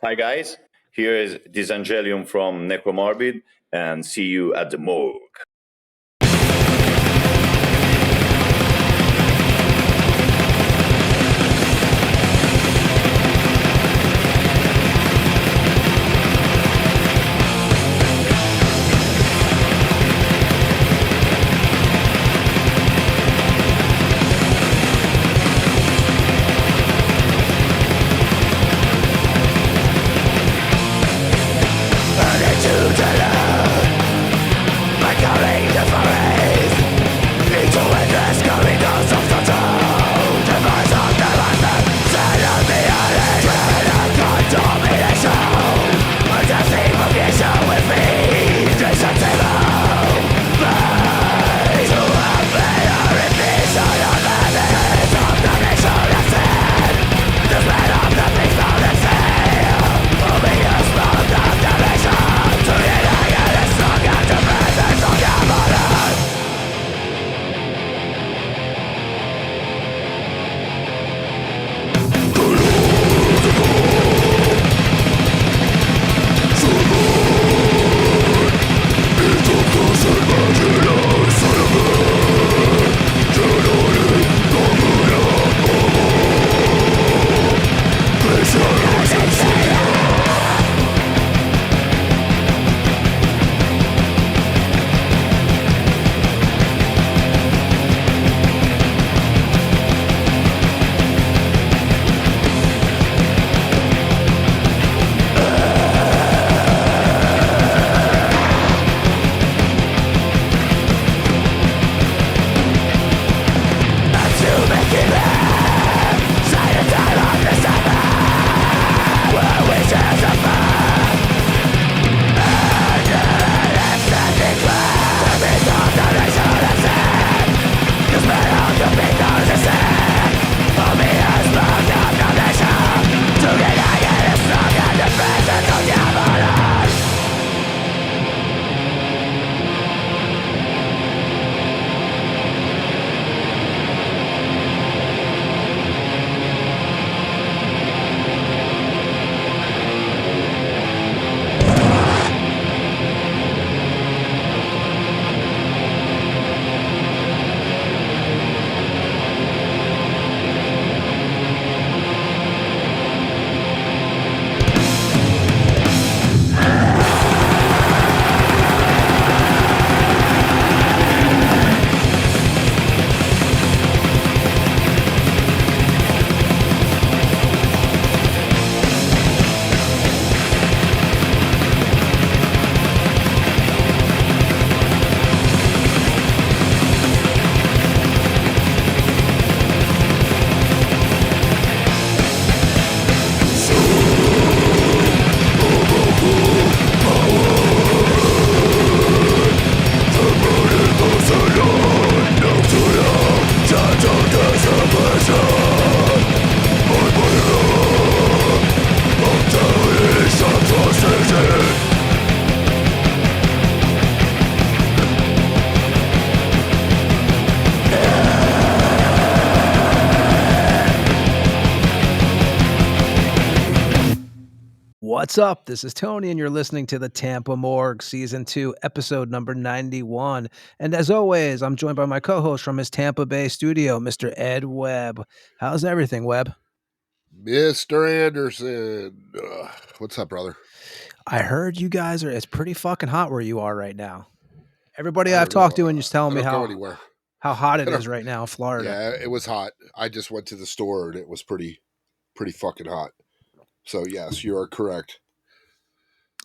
Hi guys, here is Dysangelium from Necromorbid, and see you at the morgue. What's up? This is Tony, and you're listening to the Tampa Morgue, Season 2, Episode number 91. And as always, I'm joined by my co-host from his Tampa Bay studio, Mr. Ed Webb. How's everything, Webb? Mr. Anderson. What's up, brother? I heard you guys are, it's pretty fucking hot where you are right now. Everybody I've talked to and just telling me how hot it is right now in Florida. Yeah, it was hot. I just went to the store and it was pretty fucking hot. So yes, you are correct.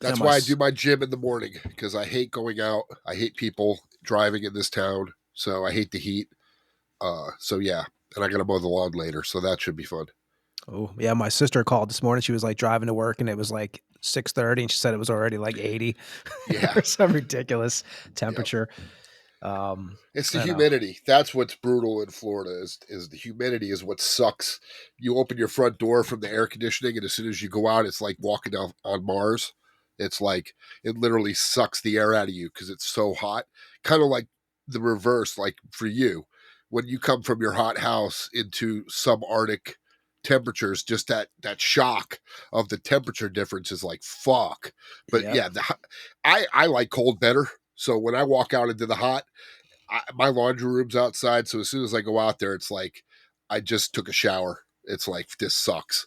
That's why I do my gym in the morning, because I hate going out. I hate people driving in this town. So I hate the heat. So yeah, and I got to mow the lawn later. So that should be fun. Oh yeah, my sister called this morning. She was like driving to work and it was like 6:30 and she said it was already like 80. Yeah. For some ridiculous temperature. Yep. It's the humidity. That's what's brutal in Florida is the humidity is what sucks. You open your front door from the air conditioning and as soon as you go out, it's like walking on Mars. It's like it literally sucks the air out of you because it's so hot. Kind of like the reverse, like for you, when you come from your hot house into subarctic temperatures, just that shock of the temperature difference is like fuck. But I like cold better. So when I walk out into the hot, my laundry room's outside. So as soon as I go out there, it's like I just took a shower. It's like, this sucks.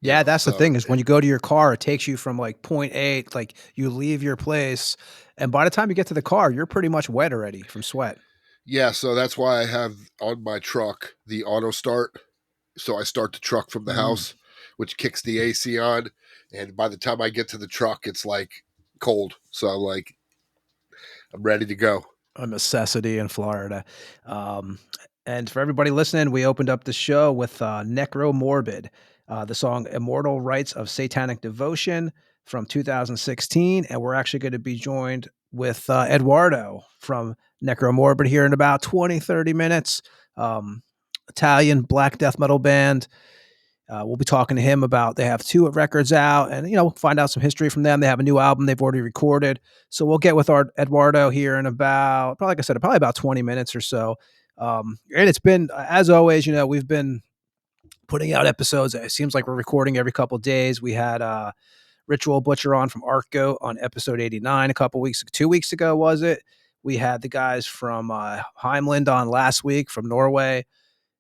Yeah, that's the thing is when you go to your car, it takes you from like point A, like you leave your place, and by the time you get to the car, you're pretty much wet already from sweat. Yeah, so that's why I have on my truck the auto start. So I start the truck from the house, which kicks the AC on, and by the time I get to the truck, it's like cold. So I'm ready to go. A necessity in Florida. And for everybody listening, we opened up the show with Necromorbid, the song Immortal Rites of Satanic Devotion from 2016. And we're actually going to be joined with Eduardo from Necromorbid here in about 20, 30 minutes. Italian black death metal band. We'll be talking to him about, they have 2 records out and, find out some history from them. They have a new album they've already recorded. So we'll get with our Eduardo here in about, like I said, probably about 20 minutes or so. And it's been, as always, we've been putting out episodes. It seems like we're recording every couple of days. We had Ritual Butcher on from Artgoat on episode 89 2 weeks ago, was it? We had the guys from Heimland on last week from Norway.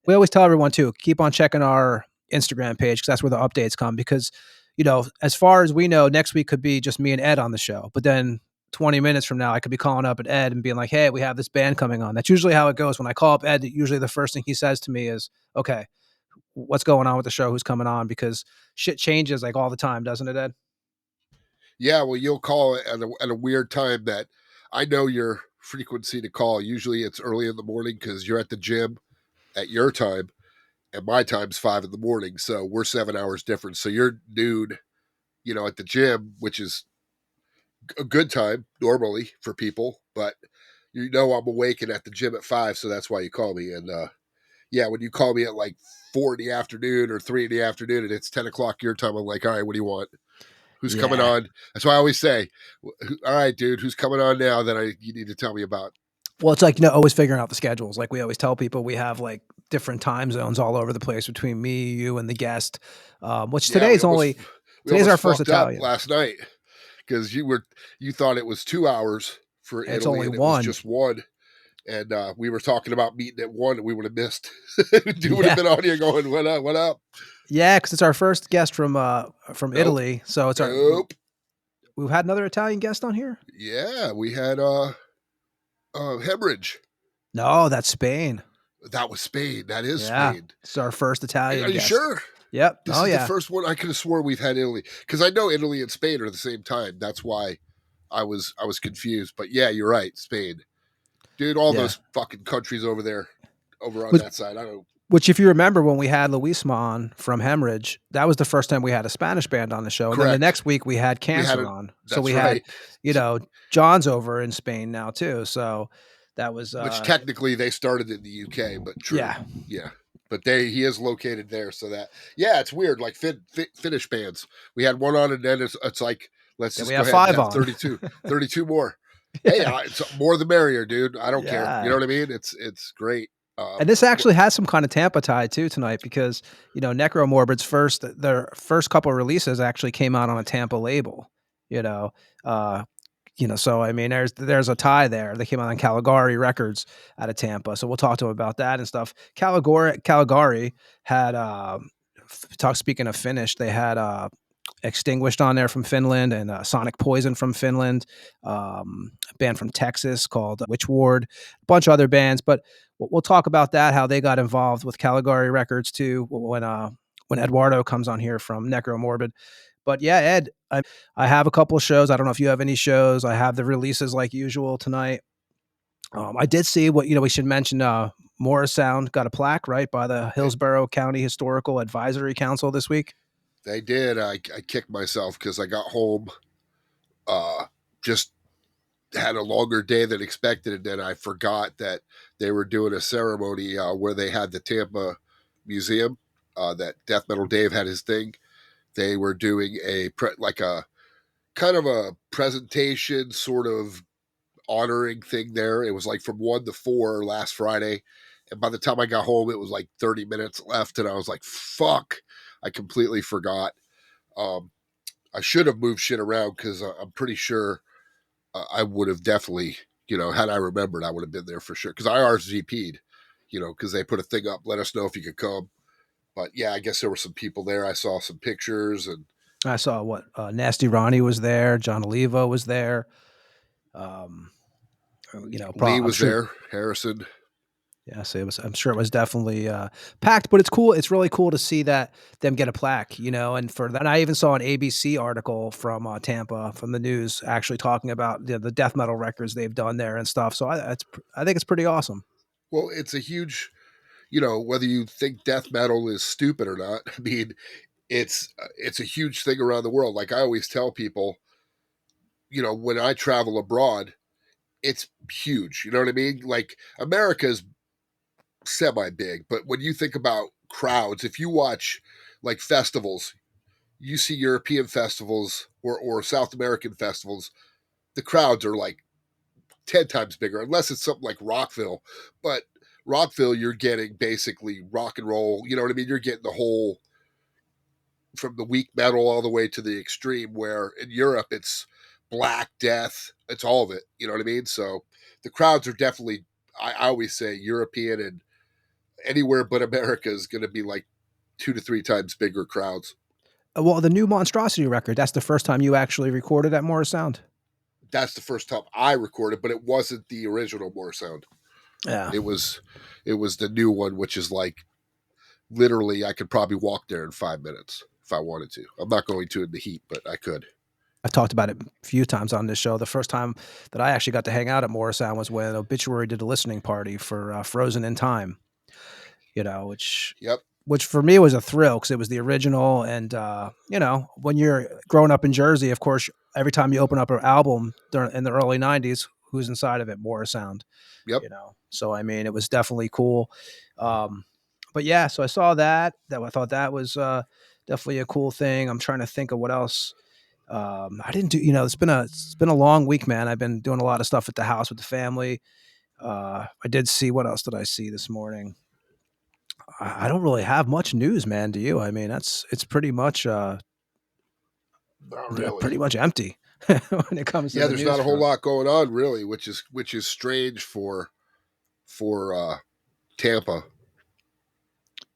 We always tell everyone to keep on checking our Instagram page because that's where the updates come, because as far as we know, next week could be just me and Ed on the show, but then 20 minutes from now I could be calling up at Ed and being like, hey, we have this band coming on. That's usually how it goes. When I call up Ed, usually the first thing he says to me is, okay, what's going on with the show, who's coming on, because shit changes like all the time, doesn't it, Ed? Yeah, well, you'll call at a weird time that I know your frequency to call. Usually it's early in the morning because you're at the gym at your time, and my time's 5 in the morning. So we're 7 hours different. So you're noon, at the gym, which is a good time normally for people, but I'm awake and at the gym at 5. So that's why you call me. And when you call me at like 4 in the afternoon or 3 in the afternoon and it's 10 o'clock your time, I'm like, all right, what do you want? Who's coming on? That's why I always say, all right, dude, who's coming on now that you need to tell me about? Well, it's like, always figuring out the schedules. Like we always tell people, we have like different time zones all over the place between me, you, and the guest, which today's our first Italian. Last night, because you thought it was 2 hours for Italy. It's only and one. It was just one. And we were talking about meeting at 1 and we would have missed. You would have been on here going, what up, what up? Yeah, because it's our first guest from Italy. So it's we've had another Italian guest on here? Yeah, we had Hemorrhage. No, that's Spain. That was Spain. That is Spain. It's our first Italian guest. Are you sure? Yep. This is the first one. I could have sworn we've had Italy, because I know Italy and Spain are at the same time. That's why I was confused. But yeah, you're right, Spain. Dude, all those fucking countries over there, over on that side. I don't. Which, if you remember, when we had Luis on from Hemorrhage, that was the first time we had a Spanish band on the show. And then the next week we had Cancer on. So we had, John's over in Spain now too. So that was which technically they started in the UK, but true. Yeah. But he is located there, so that it's weird. Like Finnish bands, we had one on, and then it's like let's just we go have ahead 5 on 32 more. Hey, it's more the merrier, dude. I don't care. You know what I mean? It's great. And this actually has some kind of Tampa tie too tonight, because Necromorbid's their first couple of releases actually came out on a Tampa label. So I mean, there's a tie there. They came out on Caligari Records out of Tampa, so we'll talk to them about that and stuff. Caligari had speaking of Finnish, they had Extinguished on there from Finland, and Sonic Poison from Finland, a band from Texas called Witch Ward, a bunch of other bands. But we'll talk about that, how they got involved with Caligari Records too, when Eduardo comes on here from Necromorbid. But yeah, Ed, I have a couple of shows. I don't know if you have any shows. I have the releases like usual tonight. I did see we should mention Morrisound got a plaque, right, by the Hillsborough County Historical Advisory Council this week. They did. I kicked myself because I got home, just had a longer day than expected, and then I forgot that they were doing a ceremony where they had the Tampa Museum, that Death Metal Dave had his thing. They were doing a kind of a presentation, sort of honoring thing there. It was like from 1 to 4 last Friday, And by the time I got home, it was like 30 minutes left. And I was like, fuck, I completely forgot. I should have moved shit around because I'm pretty sure I would have definitely, had I remembered, I would have been there for sure. Because I RSVP'd, because they put a thing up, let us know if you could come. But yeah, I guess there were some people there. I saw some pictures, and I saw Nasty Ronnie was there. John Olivo was there. Lee was there. Harrison. Yes, it was. I'm sure it was definitely packed, but it's cool. It's really cool to see them get a plaque, And for that, I even saw an ABC article from Tampa, from the news, actually talking about the death metal records they've done there and stuff. So I think it's pretty awesome. Well, it's a huge, whether you think death metal is stupid or not. I mean, it's a huge thing around the world. Like I always tell people, when I travel abroad, it's huge. You know what I mean? Like America's semi-big, but when you think about crowds, if you watch like festivals, you see European festivals or South American festivals, the crowds are like 10 times bigger, unless it's something like Rockville. But Rockville, you're getting basically rock and roll. You know what I mean? You're getting the whole, from the weak metal all the way to the extreme, where in Europe it's black death. It's all of it. You know what I mean? So the crowds are definitely, I always say European and anywhere but America is going to be like 2 to 3 times bigger crowds. Well, the new Monstrosity record, that's the first time you actually recorded at More Sound? That's the first time I recorded, but it wasn't the original More Sound. Yeah. It was the new one, which is like literally I could probably walk there in 5 minutes if I wanted to. I'm not going to in the heat, but I could. I've talked about it a few times on this show. The first time that I actually got to hang out at More Sound was when Obituary did a listening party for Frozen in Time, which for me was a thrill because it was the original. And, when you're growing up in Jersey, of course, every time you open up an album in the early 90s, who's inside of it? More Sound. Yep. So, I mean, it was definitely cool. But yeah, so I saw that I thought that was definitely a cool thing. I'm trying to think of what else. I didn't do, it's been a long week, man. I've been doing a lot of stuff at the house with the family. I did see, what else did I see this morning? I don't really have much news, man. Do you? I mean, it's pretty much, pretty much empty when it comes to the there's not a whole lot going on really, which is strange for Tampa.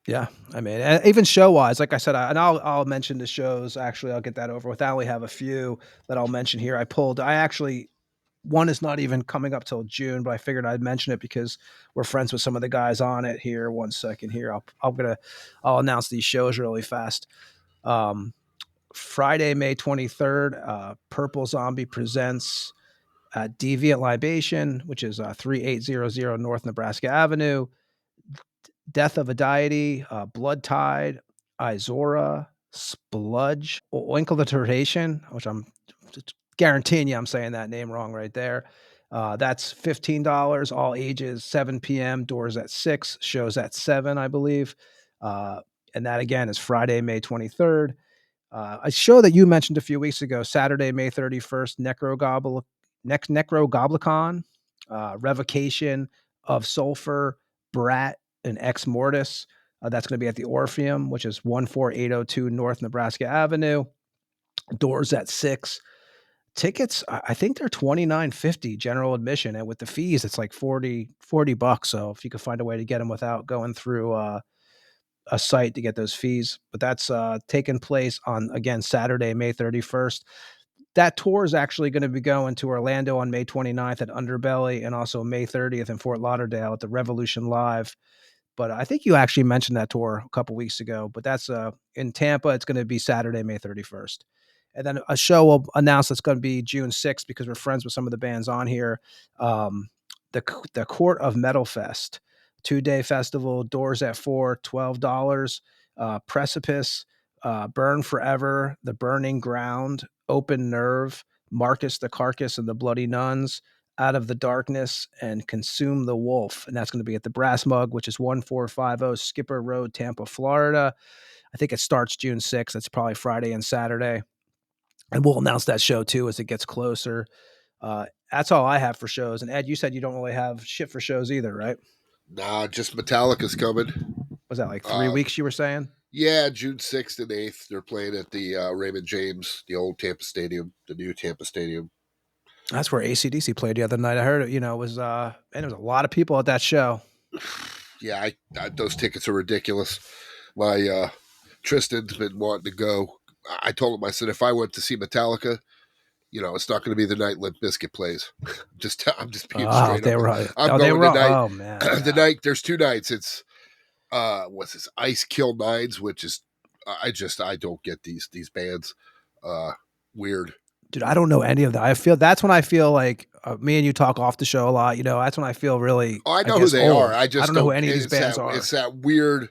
Yeah, I mean, even show-wise, like I said, I'll mention the shows. Actually, I'll get that over with. I only have a few that I'll mention here. One is not even coming up till June, but I figured I'd mention it because we're friends with some of the guys on it here. 1 second here. I'll announce these shows really fast. Friday, May 23rd, Purple Zombie presents Deviant Libation, which is 3800 North Nebraska Avenue. Death of a Deity, Blood Tide, Izora, Spludge, Oinkulation, which I'm guaranteeing you I'm saying that name wrong right there. That's $15, all ages, 7 p.m., doors at 6, shows at 7, I believe. And that, again, is Friday, May 23rd. A show that you mentioned a few weeks ago, Saturday, May 31st, Necrogoblicon, Revocation of Sulfur, Brat, and Ex Mortis. That's going to be at the Orpheum, which is 14802 North Nebraska Avenue. Doors at 6. Tickets, I think they're $29.50 general admission, and with the fees, it's like $40. So if you could find a way to get them without going through a site to get those fees, but that's taking place on, again, Saturday, May 31st. That tour is actually going to be going to Orlando on May 29th at Underbelly, and also May 30th in Fort Lauderdale at the Revolution Live. But I think you actually mentioned that tour a couple weeks ago, but that's in Tampa. It's going to be Saturday, May 31st. And then a show will announce it's going to be June 6th because we're friends with some of the bands on here. The Court of Metal Fest, 2-day festival, doors at 4, $12. Precipice, Burn Forever, The Burning Ground, Open Nerve, Marcus the Carcass and the Bloody Nuns, Out of the Darkness, and Consume the Wolf. And that's going to be at the Brass Mug, which is 1450 Skipper Road, Tampa, Florida. I think it starts June 6th. It's probably Friday and Saturday. And we'll announce that show too as it gets closer. That's all I have for shows. And Ed, you said you don't really have shit for shows either, right? Nah, just Metallica's coming. Was that like 3 weeks you were saying? Yeah, June 6th and 8th. They're playing at the Raymond James, the old Tampa Stadium, the new Tampa Stadium. That's where AC/DC played the other night. I heard it, it was and there was a lot of people at that show. Yeah, those tickets are ridiculous. My Tristan's been wanting to go. I told him, I said, if I went to see Metallica, it's not going to be the night Limp Bizkit plays. I'm just being straight up. Right. I'm going tonight. Oh man, the night. There's 2 nights. It's what's this? Ice Kill Nines, which is I don't get these bands. Weird. Dude, I don't know any of that. That's when I feel like me and you talk off the show a lot. That's when I feel really. Oh, I know who they are. I don't know who any of these bands are. It's that weird,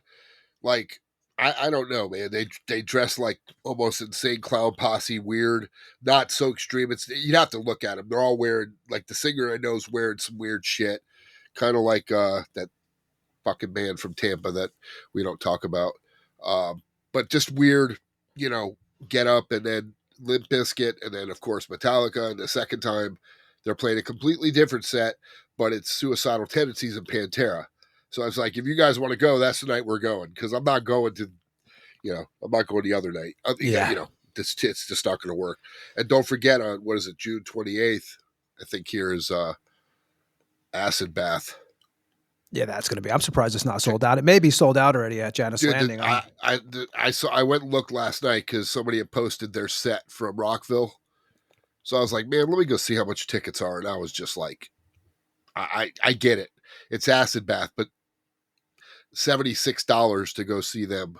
like. I don't know, man. They dress like almost Insane Clown Posse, weird, not so extreme. You'd have to look at them. They're all wearing, like the singer I know is wearing some weird shit, kind of like that fucking band from Tampa that we don't talk about. But just weird, get up, and then Limp Bizkit, and then of course Metallica. And the second time they're playing a completely different set, but it's Suicidal Tendencies and Pantera. So I was like, if you guys want to go, that's the night we're going. Because I'm not going to, I'm not going the other night. It's just not going to work. And don't forget on, June 28th, I think here is Acid Bath. Yeah, that's going to be. I'm surprised it's not sold out. It may be sold out already at Janice Landing. I went and looked last night because somebody had posted their set from Rockville. So I was like, man, let me go see how much tickets are. And I was just like, I get it. It's Acid Bath, but $76 to go see them.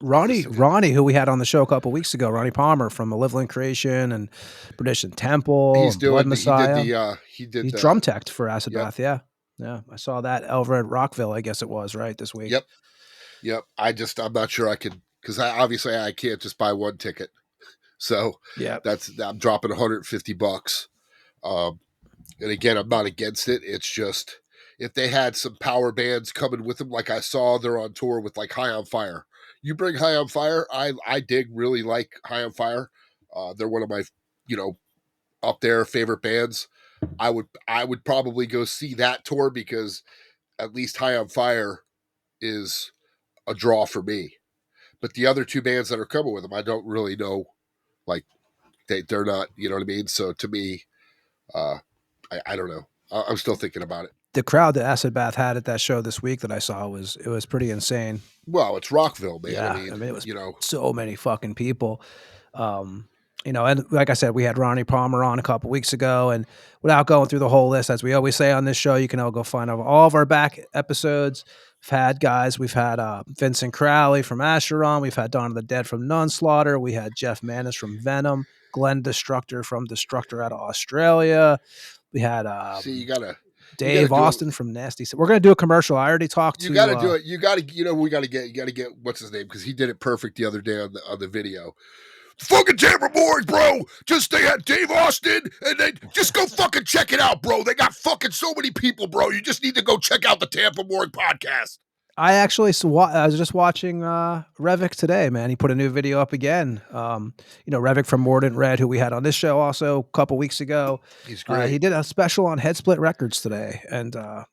Ronnie, who we had on the show a couple weeks ago, Ronnie Palmer from Malevolent Creation and Perdition Temple, he's doing Blood Messiah. He did he's drum teched for Acid Bath. Yeah. I saw that over at Rockville, I guess it was, right, this week. Yep. I'm not sure I could, because I can't just buy one ticket. So yeah, I'm dropping $150. And again, I'm not against it. It's just, if they had some power bands coming with them, like I saw they're on tour with like High on Fire. You bring High on Fire, I really like High on Fire. They're one of my, up there favorite bands. I would probably go see that tour because at least High on Fire is a draw for me. But the other 2 bands that are coming with them, I don't really know. Like they're not, you know what I mean? So to me, I don't know. I'm still thinking about it. The crowd that Acid Bath had at that show this week that I saw was pretty insane. Well, it's Rockville, man. Yeah, I mean it was so many fucking people. And like I said, we had Ronnie Palmer on a couple weeks ago, and without going through the whole list, as we always say on this show, you can all go find all of our back episodes. We've had Vincent Crowley from Asheron, we've had Dawn of the Dead from Nunslaughter, we had Jeff Manis from Venom, Glenn Destructor from Destructor out of Australia. We had Dave Austin from Nasty. So we're going to do a commercial. I already talked to. You got to do it. You got to. We got to get what's his name, because he did it perfect the other day on the video. Fucking Tampa Morgue, bro. Just they had Dave Austin, and then just go fucking check it out, bro. They got fucking so many people, bro. You just need to go check out the Tampa Morgue podcast. I was just watching Revik today, man. He put a new video up again. Revik from Mordant Red, who we had on this show also a couple weeks ago. He's great. He did a special on Headsplit Records today, and I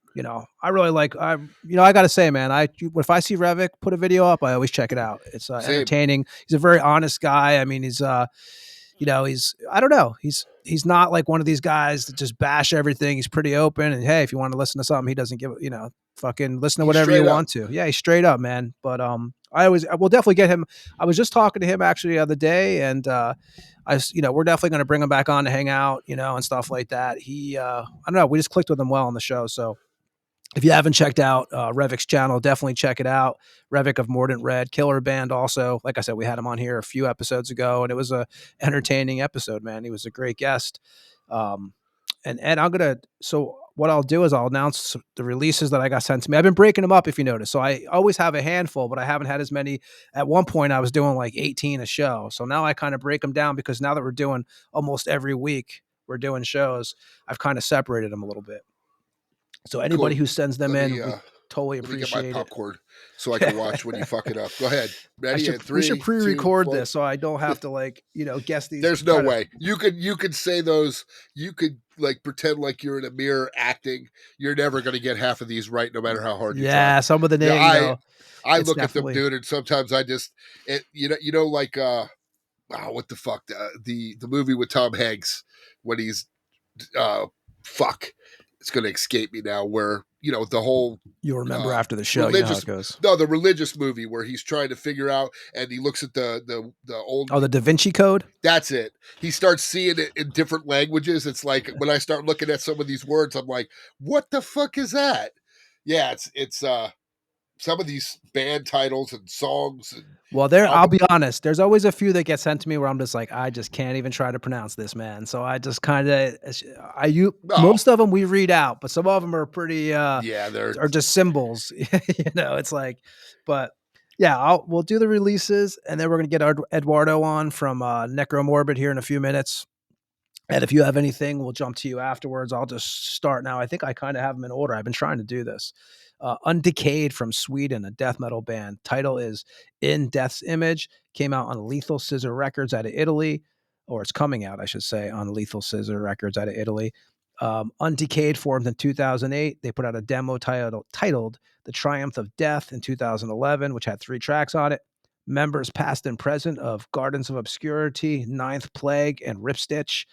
really like. I got to say, man, if I see Revik put a video up, I always check it out. It's entertaining. He's a very honest guy. I mean, he's I don't know. He's not like one of these guys that just bash everything. He's pretty open, and hey, if you want to listen to something, he doesn't give fucking listen to whatever you want to. Yeah, he's straight up, man. But I will definitely get him. I was just talking to him actually the other day, and we're definitely going to bring him back on to hang out, and stuff like that. I don't know, we just clicked with him well on the show. So if you haven't checked out Revik's channel, definitely check it out. Revik of Mordant Red, killer band also. Like I said, we had him on here a few episodes ago, and it was a entertaining episode, man. He was a great guest. So what I'll do is I'll announce the releases that I got sent to me. I've been breaking them up, if you notice. So I always have a handful, but I haven't had as many. At one point, I was doing like 18 a show. So now I kind of break them down, because now that we're doing almost every week, we're doing shows, I've kind of separated them a little bit. So anybody who sends them Totally Let me get appreciate my it. popcorn so I can watch when you fuck it up. Go ahead. Ready? We should pre-record this so I don't have to guess these. There's no way. You could say those. You could pretend like you're in a mirror acting. You're never going to get half of these right, no matter how hard you try. Yeah, some of the names. I look at them, dude, and sometimes I just what the fuck the movie with Tom Hanks when he's it's going to escape me now, where the whole you'll remember after the show, you know how it goes. No, the religious movie where he's trying to figure out, and he looks at the old the Da Vinci Code. That's it. He starts seeing it in different languages. It's like when I start looking at some of these words, I'm like, what the fuck is that? Yeah, it's some of these band titles and songs. I'll be honest, there's always a few that get sent to me where I'm just like, I just can't even try to pronounce this, man. So I just kind of, most of them we read out, but some of them are pretty, they're just symbols, it's like, but yeah, we'll do the releases, and then we're going to get Eduardo on from Necromorbid here in a few minutes. And if you have anything, we'll jump to you afterwards. I'll just start now. I think I kind of have them in order. I've been trying to do this. Undecayed from Sweden, a death metal band. Title is In Death's Image. Came out on Lethal Scissor Records out of Italy, or it's coming out, I should say, on Lethal Scissor Records out of Italy. Undecayed formed in 2008. They put out a demo titled The Triumph of Death in 2011, which had 3 tracks on it. Members past and present of Gardens of Obscurity, Ninth Plague, and Ripstitch.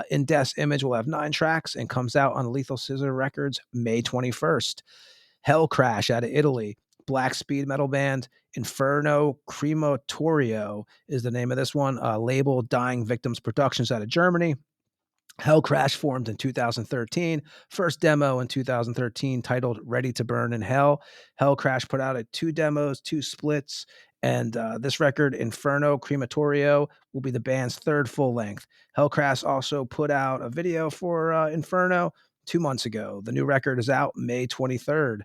In Death's Image will have 9 tracks and comes out on Lethal Scissor Records May 21st. Hell Crash out of Italy, black speed metal band. Inferno Crematorio is the name of this one. Label Dying Victims Productions out of Germany. Hell Crash formed in 2013. First demo in 2013 titled Ready to Burn in Hell. Hell Crash put out 2 demos, 2 splits, and this record, Inferno Crematorio, will be the band's 3rd full length. Hell Crash also put out a video for Inferno 2 months ago. The new record is out May 23rd.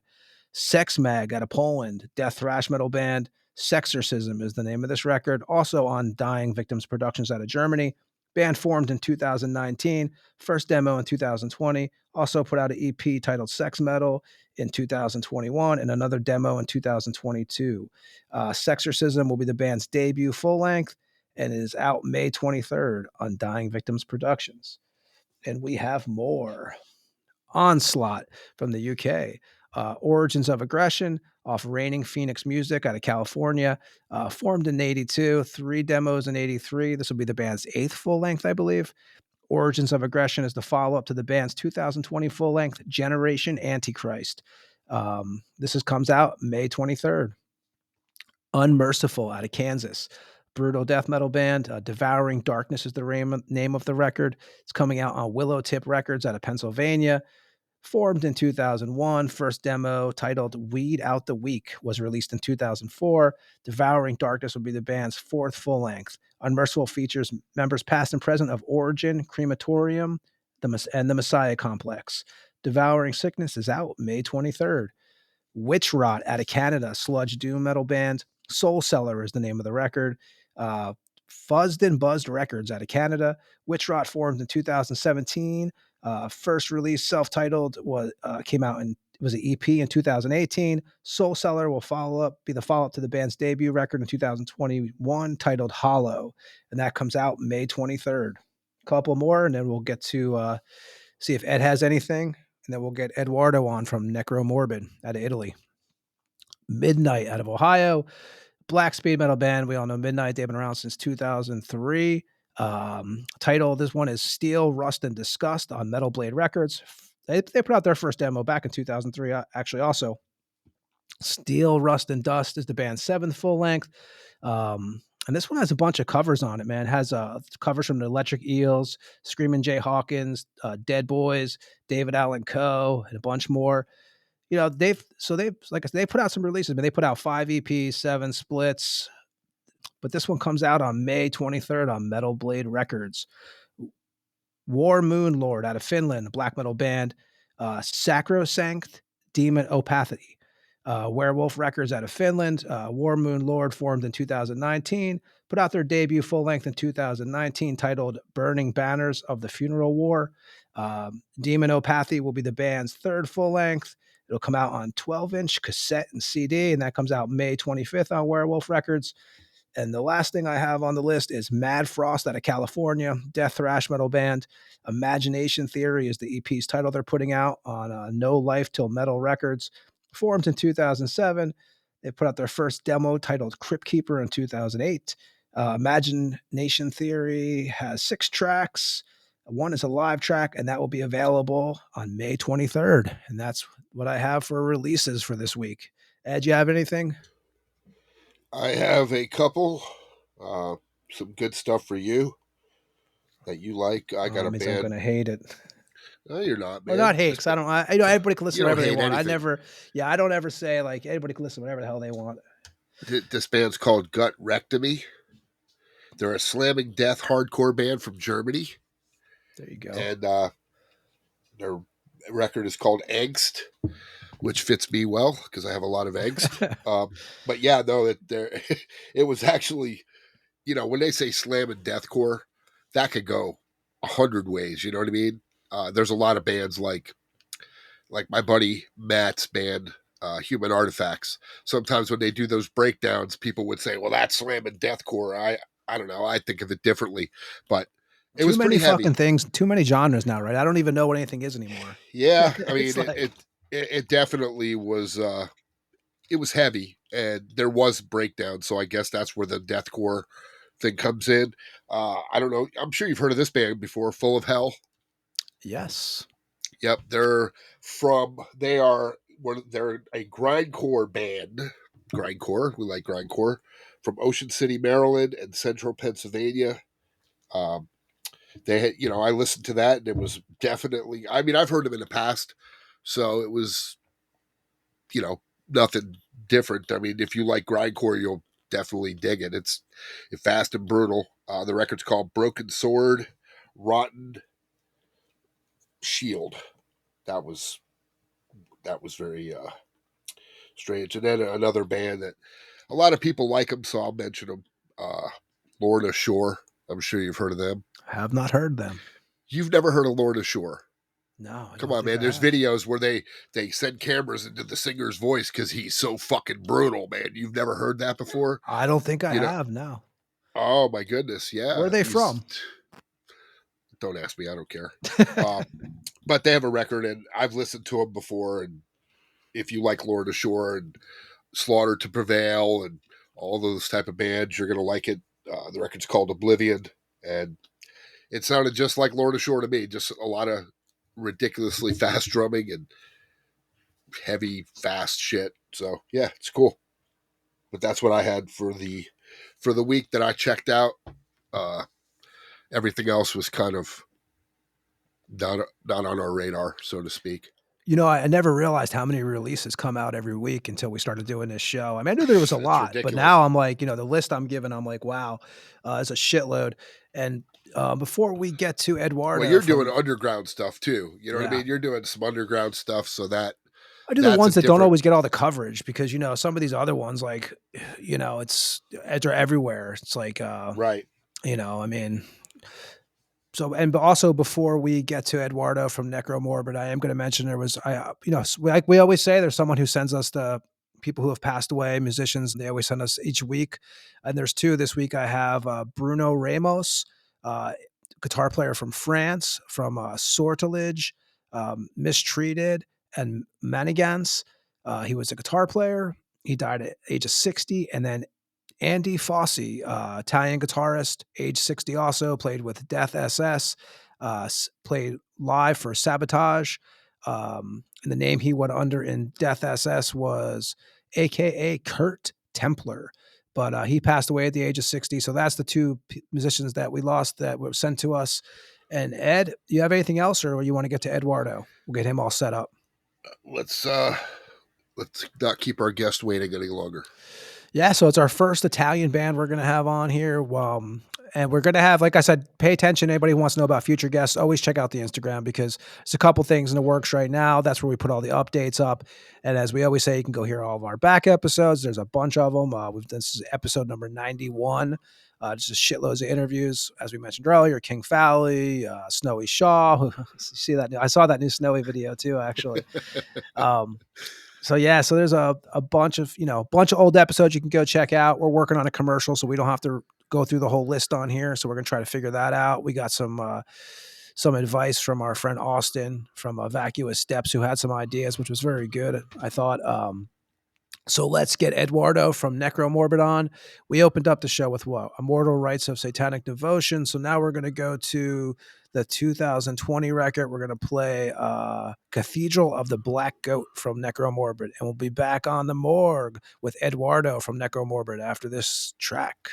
Sex Mag out of Poland, death thrash metal band. Sexorcism is the name of this record, also on Dying Victims Productions out of Germany. Band formed in 2019, first demo in 2020, also put out an EP titled Sex Metal in 2021, and another demo in 2022. Sexorcism will be the band's debut full length, and it is out May 23rd on Dying Victims Productions. And we have more. Onslaught from the UK. Origins of Aggression off Reigning Phoenix Music out of California. Formed in 82, 3 demos in 83. This will be the band's 8th full length, I believe. Origins of Aggression is the follow-up to the band's 2020 full length, Generation Antichrist. This comes out May 23rd. Unmerciful out of Kansas. Brutal death metal band. Devouring Darkness is the name of the record. It's coming out on Willow Tip Records out of Pennsylvania. Formed in 2001, first demo titled Weed Out the Week was released in 2004. Devouring Darkness will be the band's 4th full length. Unmerciful features members past and present of Origin, Crematorium, and the Messiah Complex. Devouring Sickness is out May 23rd. Witch Rot out of Canada, sludge doom metal band. Soul Cellar is the name of the record. Fuzzed and Buzzed Records out of Canada. Witch Rot formed in 2017. First release, self-titled, came out and was an EP in 2018. Soul Cellar will be the follow-up to the band's debut record in 2021, titled Hollow, and that comes out May 23rd. A couple more, and then we'll get to see if Ed has anything, and then we'll get Eduardo on from Necromorbid out of Italy. Midnight out of Ohio, black speed metal band. We all know Midnight. They've been around since 2003. Title, this one is Steel, Rust, and Disgust on Metal Blade Records. They put out their first demo back in 2003, actually also. Steel, Rust, and Dust is the band's 7th full length. And this one has a bunch of covers on it, man. It has covers from the Electric Eels, Screaming Jay Hawkins, Dead Boys, David Allen Coe, and a bunch more. They put out some releases, but they put out 5 EPs, 7 splits. But this one comes out on May 23rd on Metal Blade Records. War Moon Lord out of Finland, a black metal band. Sacrosanct Demonopathy. Werewolf Records out of Finland. War Moon Lord formed in 2019. Put out their debut full length in 2019 titled Burning Banners of the Funeral War. Demonopathy will be the band's 3rd full length. It'll come out on 12-inch cassette and CD, and that comes out May 25th on Werewolf Records. And the last thing I have on the list is Mad Frost out of California, death thrash metal band. Imagination Theory is the EP's title they're putting out on No Life Till Metal Records. Formed in 2007. They put out their first demo titled Crypt Keeper in 2008. Imagination Theory has 6 tracks. One is a live track, and that will be available on May 23rd. And that's what I have for releases for this week. Ed, you have anything? I have a couple, some good stuff for you that you like. I got a band. I'm gonna hate it. No, you're not, man. Well, not hate, because I know everybody can listen to whatever they want. Anything. I don't ever say like anybody can listen to whatever the hell they want. This band's called Gut Rectomy. They're a slamming death hardcore band from Germany. There you go. And their record is called Angst, which fits me well because I have a lot of angst. But yeah, no, it was actually, when they say slam and deathcore, that could go 100 ways. You know what I mean? There's a lot of bands like my buddy Matt's band, Human Artifacts. Sometimes when they do those breakdowns, people would say, well, that's slam and deathcore. I don't know. I think of it differently, but it was pretty heavy. Too many fucking things, too many genres now, right? I don't even know what anything is anymore. Yeah. I mean, it definitely was, it was heavy, and there was breakdown. So I guess that's where the deathcore thing comes in. I don't know. I'm sure you've heard of this band before, Full of Hell. Yes. Yep. They're a grindcore band. Grindcore. We like grindcore from Ocean City, Maryland and Central Pennsylvania. They had, I listened to that, and it was definitely, I mean, I've heard them in the past, so it was, nothing different. I mean, if you like grindcore, you'll definitely dig it. It's fast and brutal. The record's called Broken Sword, Rotten Shield. That was very strange. And then another band that a lot of people like them, so I'll mention them. Lorna Shore. I'm sure you've heard of them. I have not heard them. You've never heard of Lorna Shore? No. Come on, man. There's videos where they send cameras into the singer's voice because he's so fucking brutal, man. You've never heard that before? I don't think I have, no. Oh, my goodness, yeah. Where are they from? Don't ask me. I don't care. But they have a record, and I've listened to them before, and if you like Lorna Shore and Slaughter to Prevail and all those type of bands, you're going to like it. The record's called Oblivion, and it sounded just like Lorna Shore to me. Just a lot of ridiculously fast drumming and heavy, fast shit. So yeah, it's cool. But that's what I had for the week that I checked out. Everything else was kind of not on our radar, so to speak. I never realized how many releases come out every week until we started doing this show. I mean, I knew there was a lot, ridiculous. But now I'm like, the list I'm given, I'm like, wow, it's a shitload. And before we get to Eduardo, well, you're doing underground stuff too. You know what I mean? You're doing some underground stuff, so that I do the ones that don't always get all the coverage because some of these other ones, like they're everywhere. It's like right. I mean. So, but also before we get to Eduardo from Necromorbid, I am going to mention there was, like we always say, there's someone who sends us the people who have passed away, musicians. They always send us each week. And there's 2 this week. I have Bruno Ramos, guitar player from France, from Sortilege, Mistreated, and Manigance. He was a guitar player. He died at age of 60. And then Andy Fossey, Italian guitarist, age 60 also, played with Death SS, played live for Sabotage. And the name he went under in Death SS was AKA Kurt Templar. But he passed away at the age of 60. So that's the 2 musicians that we lost that were sent to us. And Ed, do you have anything else, or you want to get to Eduardo? We'll get him all set up. Let's not keep our guest waiting any longer. Yeah, so it's our first Italian band we're gonna have on here. And we're gonna have, like I said, pay attention. Anybody who wants to know about future guests, always check out the Instagram because there's a couple things in the works right now. That's where we put all the updates up. And as we always say, you can go hear all of our back episodes. There's a bunch of them. This is episode number 91. Just a shitloads of interviews, as we mentioned earlier. King Fowley, Snowy Shaw. See that? I saw that new Snowy video too, actually. So yeah, so there's a bunch of old episodes you can go check out. We're working on a commercial, so we don't have to go through the whole list on here. So we're gonna try to figure that out. We got some advice from our friend Austin from Vacuous Steps, who had some ideas, which was very good, I thought. So let's get Eduardo from Necromorbid on. We opened up the show with what? Immortal, Rites of Satanic Devotion. So now we're going to go to the 2020 record. We're going to play Cathedral of the Black Goat from Necromorbid. And we'll be back on the morgue with Eduardo from Necromorbid after this track.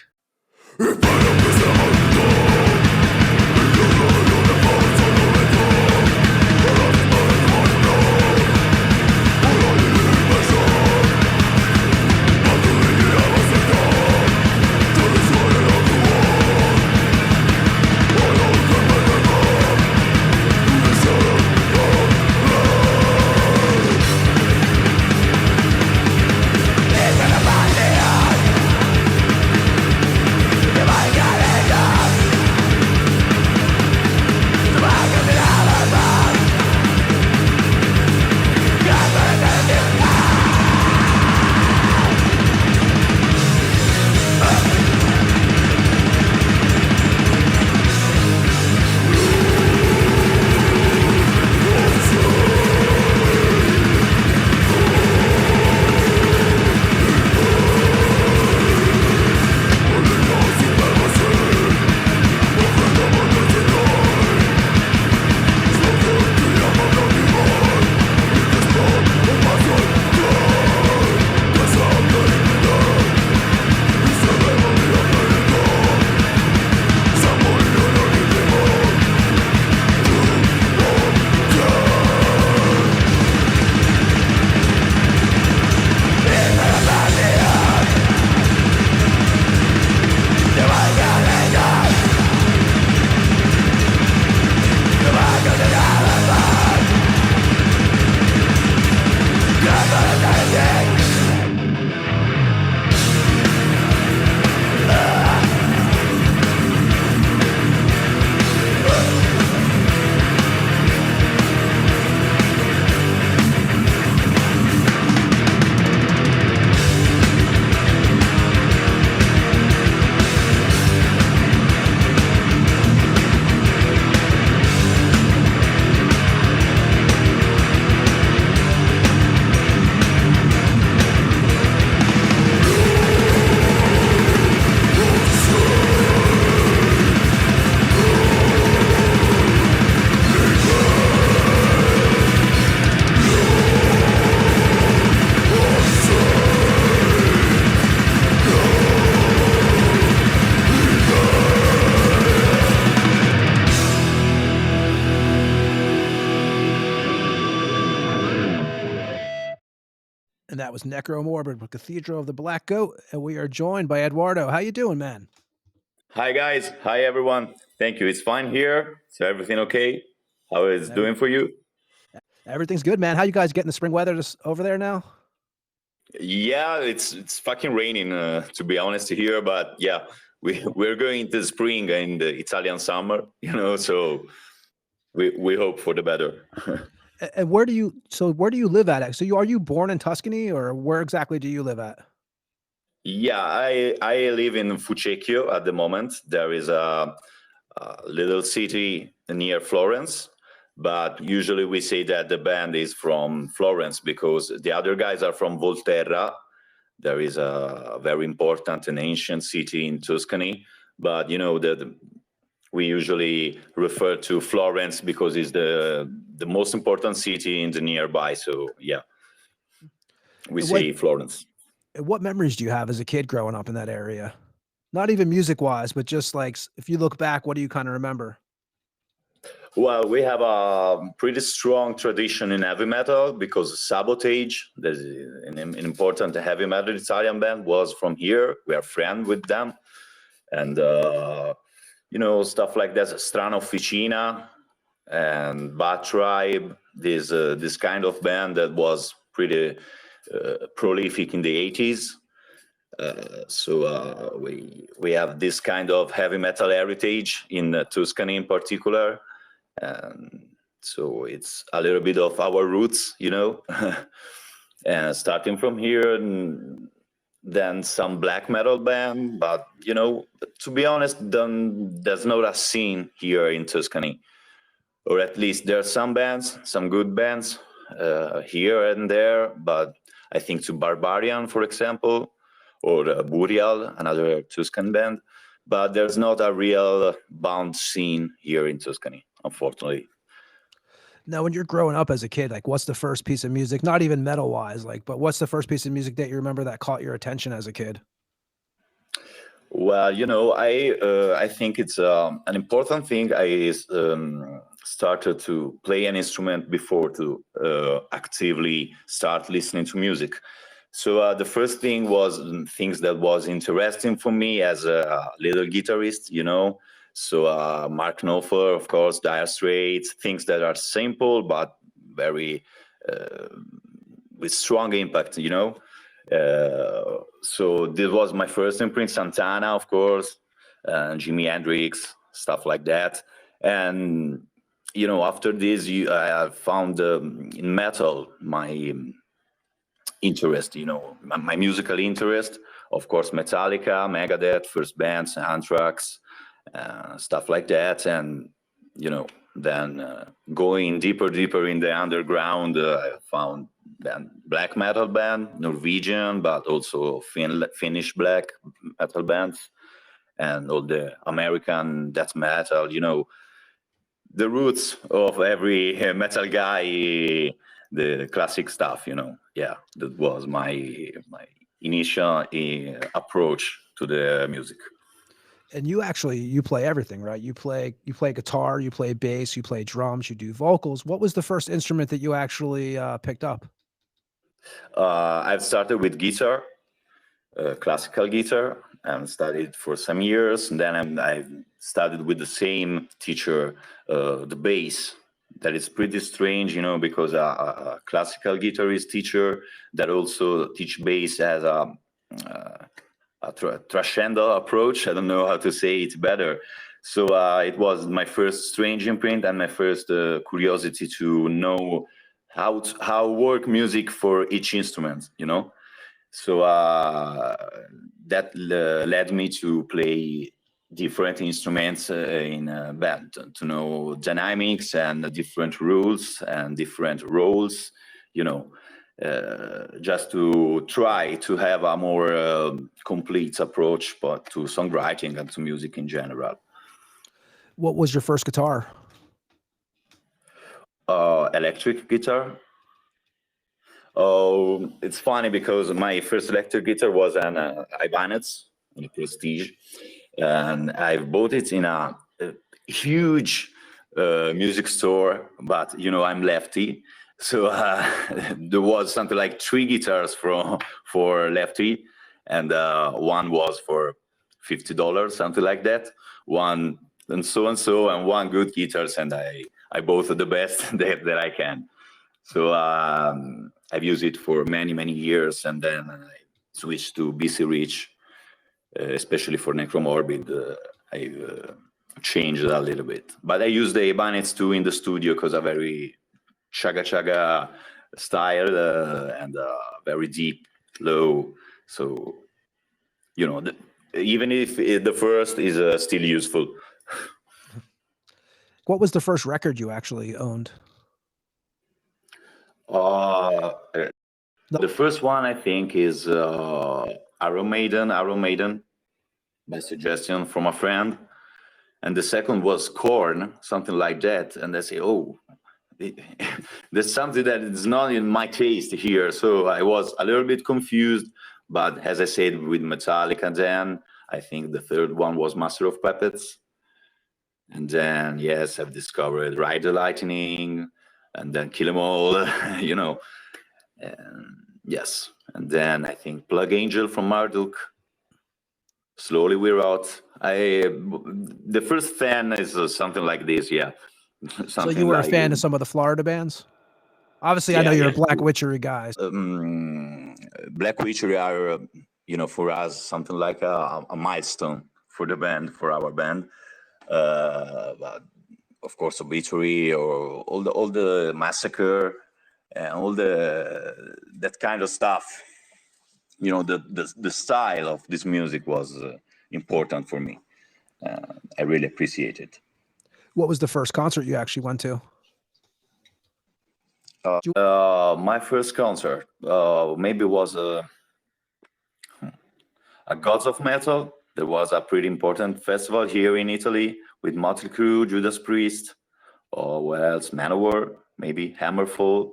And that was Necromorbid with Cathedral of the Black Goat. And we are joined by Eduardo. How you doing, man? Hi, guys. Hi, everyone. Thank you. It's fine here. So everything okay? How is it doing for you? Everything's good, man. How you guys getting the spring weather over there now? Yeah, it's fucking raining, to be honest, here. But yeah, we're going into spring and the Italian summer, so we hope for the better. And where do you live at? So are you born in Tuscany, or where exactly do you live at? Yeah, I live in Fucecchio at the moment. There is a little city near Florence, but usually we say that the band is from Florence because the other guys are from Volterra. There is a very important and ancient city in Tuscany, but we usually refer to Florence because it's the most important city in the nearby. So yeah, we say Florence. What memories do you have as a kid growing up in that area? Not even music wise, but just like if you look back, what do you kind of remember? Well, we have a pretty strong tradition in heavy metal because Sabotage, there's an important heavy metal Italian band, was from here. We are friends with them. And, stuff like that, Strana Officina and Bad Tribe, this kind of band that was pretty prolific in the 80s. So we have this kind of heavy metal heritage in Tuscany in particular. And so it's a little bit of our roots, and starting from here, and then some black metal band. But, to be honest, there's not a scene here in Tuscany, or at least there are some bands, some good bands here and there. But I think to Barbarian, for example, or Burial, another Tuscan band. But there's not a real bound scene here in Tuscany, unfortunately. Now, when you're growing up as a kid, like, what's the first piece of music, not even metal wise, but what's the first piece of music that you remember that caught your attention as a kid? Well, I think it's an important thing. I started to play an instrument before to actively start listening to music. So the first thing was things that was interesting for me as a little guitarist, So Mark Knopfler, of course, Dire Straits, things that are simple but very with strong impact, So this was my first imprint. Santana, of course, Jimi Hendrix, stuff like that. And after this, I found in metal my interest, my musical interest. Of course, Metallica, Megadeth, first bands, Anthrax, stuff like that. And then going deeper in the underground, I found then black metal band, Norwegian, but also Finnish black metal bands, and all the American death metal, the roots of every metal guy, the classic stuff, Yeah, that was my initial approach to the music. And you play everything, right? You play guitar, you play bass, you play drums, you do vocals. What was the first instrument that you actually picked up? I've started with guitar, classical guitar, and studied for some years. And then I started with the same teacher, the bass. That is pretty strange, because a classical guitarist teacher that also teach bass as a transcendental approach. I don't know how to say it better. So it was my first strange imprint and my first curiosity to know how work music for each instrument, So that led me to play different instruments in a band, to know dynamics and different rules and different roles, just to try to have a more complete approach to songwriting and to music in general. What was your first guitar? Electric guitar. Oh, it's funny because my first electric guitar was an Ibanez, a Prestige, and I bought it in a huge music store. But I'm lefty, so there was something like 3 guitars for lefty, and one was for $50, something like that. One and so, and one good guitars, and I bought the best that I can. So I've used it for many years, and then I switched to BC Rich, especially for Necromorbid. I changed a little bit, but I use the Ibanez too in the studio because a very chaga style and very deep, low. So even if the first is still useful. What was the first record you actually owned? The first one I think is Iron Maiden, by suggestion from a friend, and the second was Korn, something like that. And I say, oh, there's something that is not in my taste here. So I was a little bit confused, but as I said, with Metallica, then I think the third one was Master of Puppets. And then, yes, I've discovered Ride the Lightning, and then Kill 'Em All, you know. And yes, and then I think Plug Angel from Marduk. Slowly we're out. The first fan is something like this, yeah. So you were a fan of some of the Florida bands? Obviously, I know you're a Black Witchery guy. Black Witchery are, for us, something like a milestone for the band, for our band. But of course, Obituary or all the Massacre and all that kind of stuff. The style of this music was important for me. I really appreciate it. What was the first concert you actually went to? My first concert maybe was a Gods of Metal. There was a pretty important festival here in Italy with Motley Crue, Judas Priest, or what else? Manowar, maybe Hammerfall,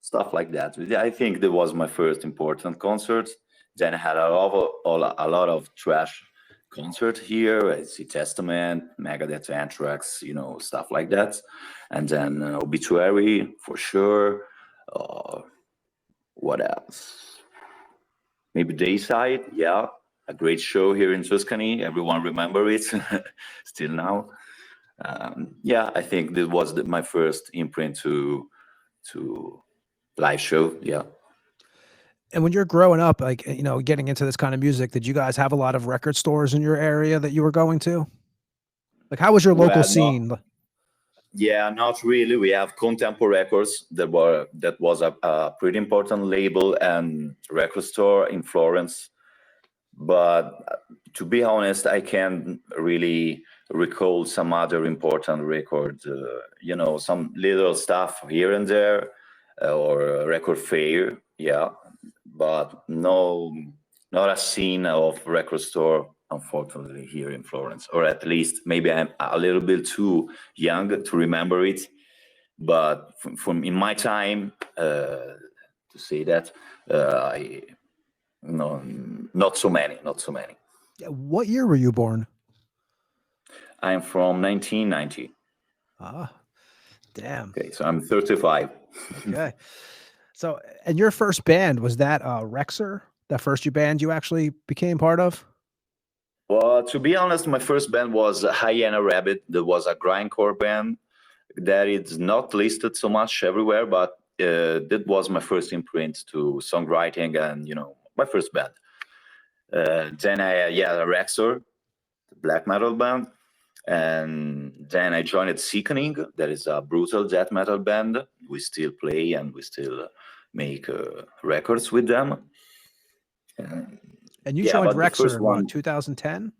stuff like that. I think that was my first important concert. Then I had a lot of trash concert here. I see Testament, Megadeth, Anthrax, stuff like that. And then Obituary for sure. What else? Maybe Dayside, yeah, a great show here in Tuscany. Everyone remember it still now. Yeah, I think this was my first imprint to live show. Yeah. And when you're growing up, like, getting into this kind of music, did you guys have a lot of record stores in your area that you were going to? Like, how was your local scene? Yeah, not really. We have Contempo Records that was a pretty important label and record store in Florence. But to be honest, I can't really recall some other important record, some little stuff here and there, or record fair, yeah, but not a scene of record store, unfortunately, here in Florence, or at least maybe I'm a little bit too young to remember it. But from in my time, to say that, not so many. What year were you born? I'm from 1990. Ah, damn. Okay, so I'm 35. Okay. So, and your first band, was that Rexer? That first band you actually became part of? Well, to be honest, my first band was Hyena Rabbit. That was a grindcore band that is not listed so much everywhere, but that was my first imprint to songwriting and, my first band. Then Rexer, the black metal band. And then I joined Sickening. That is a brutal death metal band. We still play and we still make records with them. And you joined Rexer in what, 2010?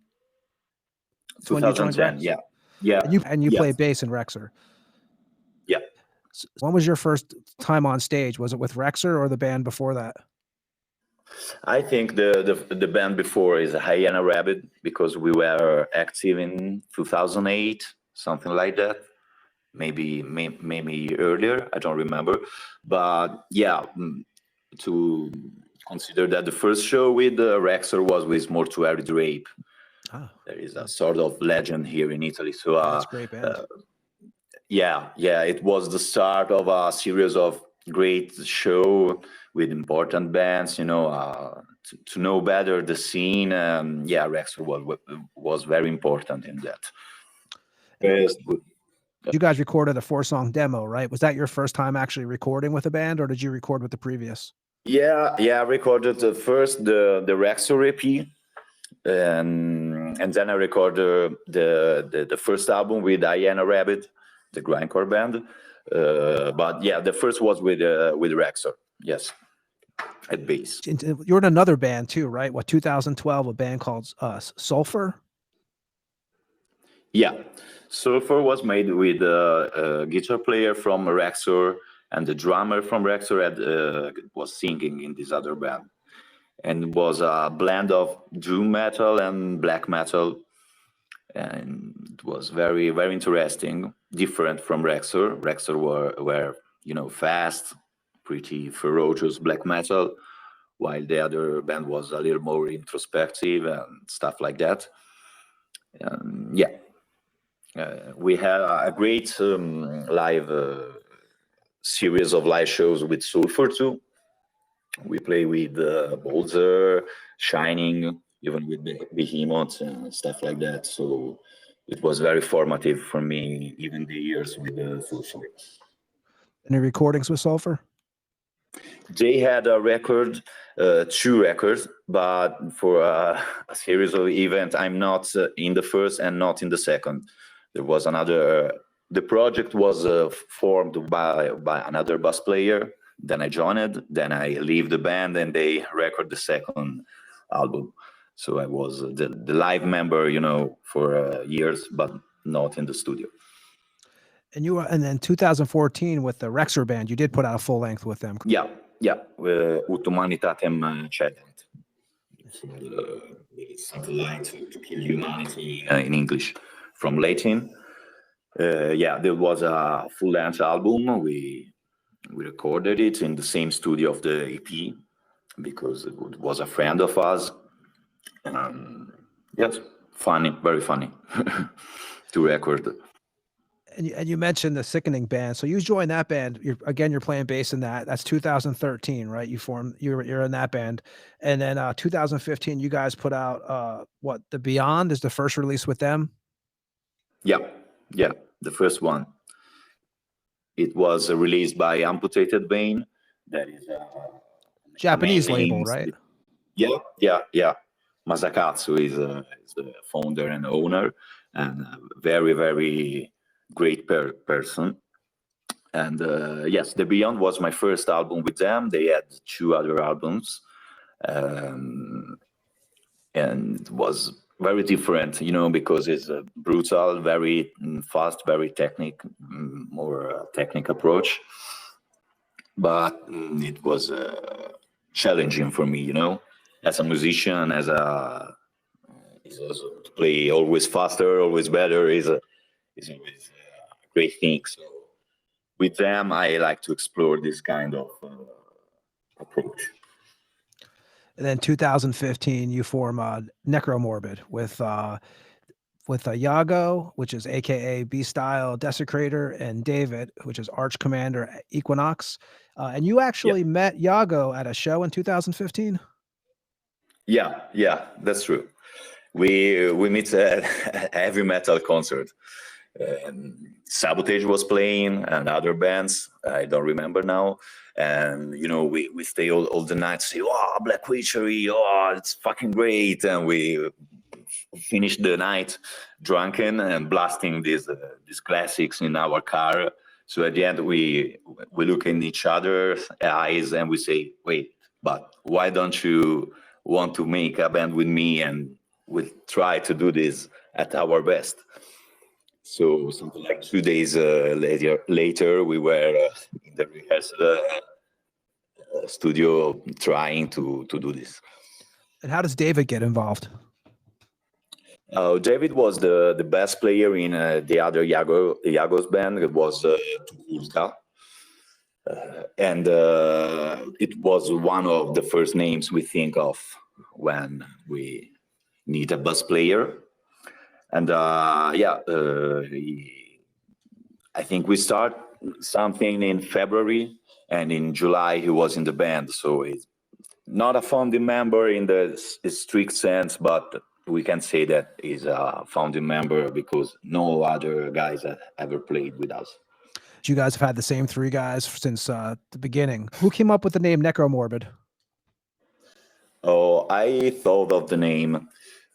2010, yeah. And you play bass in Rexer. Yeah. So when was your first time on stage? Was it with Rexer or the band before that? I think the band before is Hyena Rabbit, because we were active in 2008, something like that. Maybe earlier, I don't remember. But yeah, to consider that the first show with Rexer was with Mortuary Drape. Oh. There is a sort of legend here in Italy. So that's a great band. Yeah, it was the start of a series of great show with important bands, to know better the scene. Rexer was very important in that. You guys recorded a 4-song demo, right? Was that your first time actually recording with a band, or did you record with the previous? Yeah, I recorded first the Rexer EP, and then I recorded the first album with Hyena Rabbit, the grindcore band. But yeah, the first was with Rexer, yes, at bass. You're in another band too, right? What, 2012, a band called Sulfur? Yeah, Sulfur was made with a guitar player from Rexer, and the drummer from Rexer was singing in this other band. And it was a blend of doom metal and black metal. And it was very, very interesting, different from Rexer. Rexer were fast, pretty ferocious black metal, while the other band was a little more introspective and stuff like that. We had a great live series of live shows with Sulfur too. We play with Bolzer, Shining, even with Behemoth and stuff like that. So it was very formative for me, even the years with Sulfur. Any recordings with Sulfur? They had a record, 2 records, but for a series of events, I'm not in the first and not in the second. There was another. The project was formed by another bass player. Then I joined. Then I leave the band, and they record the second album. So I was the live member, for years, but not in the studio. And you were, and then 2014 with the Rexer band, you did put out a full length with them. Yeah. Ut humanitatem cedent. Satellite to kill humanity in English, from Latin. There was a full-length album. We recorded it in the same studio of the EP because it was a friend of us. Yes, funny, very funny to record. And you mentioned the Sickening band. So you joined that band. You're playing bass in that. That's 2013, right? You're in that band. And then 2015, you guys put out The Beyond is the first release with them? Yeah, the first one. It was released by Amputated Vein. That is a Japanese label, right? Yeah. Masakatsu is the founder and owner, and a very, very great person. And yes, The Beyond was my first album with them. They had 2 other albums, and it was very different, because it's a brutal, very fast, very more technical approach. But it was challenging for me, as a musician, to play always faster, always better is always a great thing. So with them, I like to explore this kind of approach. And then 2015, you form Necromorbid with Iago, which is AKA B-Style Desecrator, and David, which is Arch Commander Equinox. And you actually met Iago at a show in 2015? Yeah, that's true. We meet at a heavy metal concert. Sabotage was playing and other bands, I don't remember now. And we stay all the night, say, "Oh, Black Witchery, oh, it's fucking great," and we finish the night drunken and blasting these classics in our car. So at the end, we look in each other's eyes and we say, "Wait, but why don't you want to make a band with me, and we'll try to do this at our best?" So something like 2 days later, we were in the rehearsal studio trying to do this. And how does David get involved? David was the bass player in the other Iago's band. It was Tukulka. And it was one of the first names we think of when we need a bass player. And I think we start something in February, and in July he was in the band. So he's not a founding member in the strict sense, but we can say that he's a founding member because no other guys have ever played with us. You guys have had the same 3 guys since the beginning. Who came up with the name Necromorbid? Oh, I thought of the name,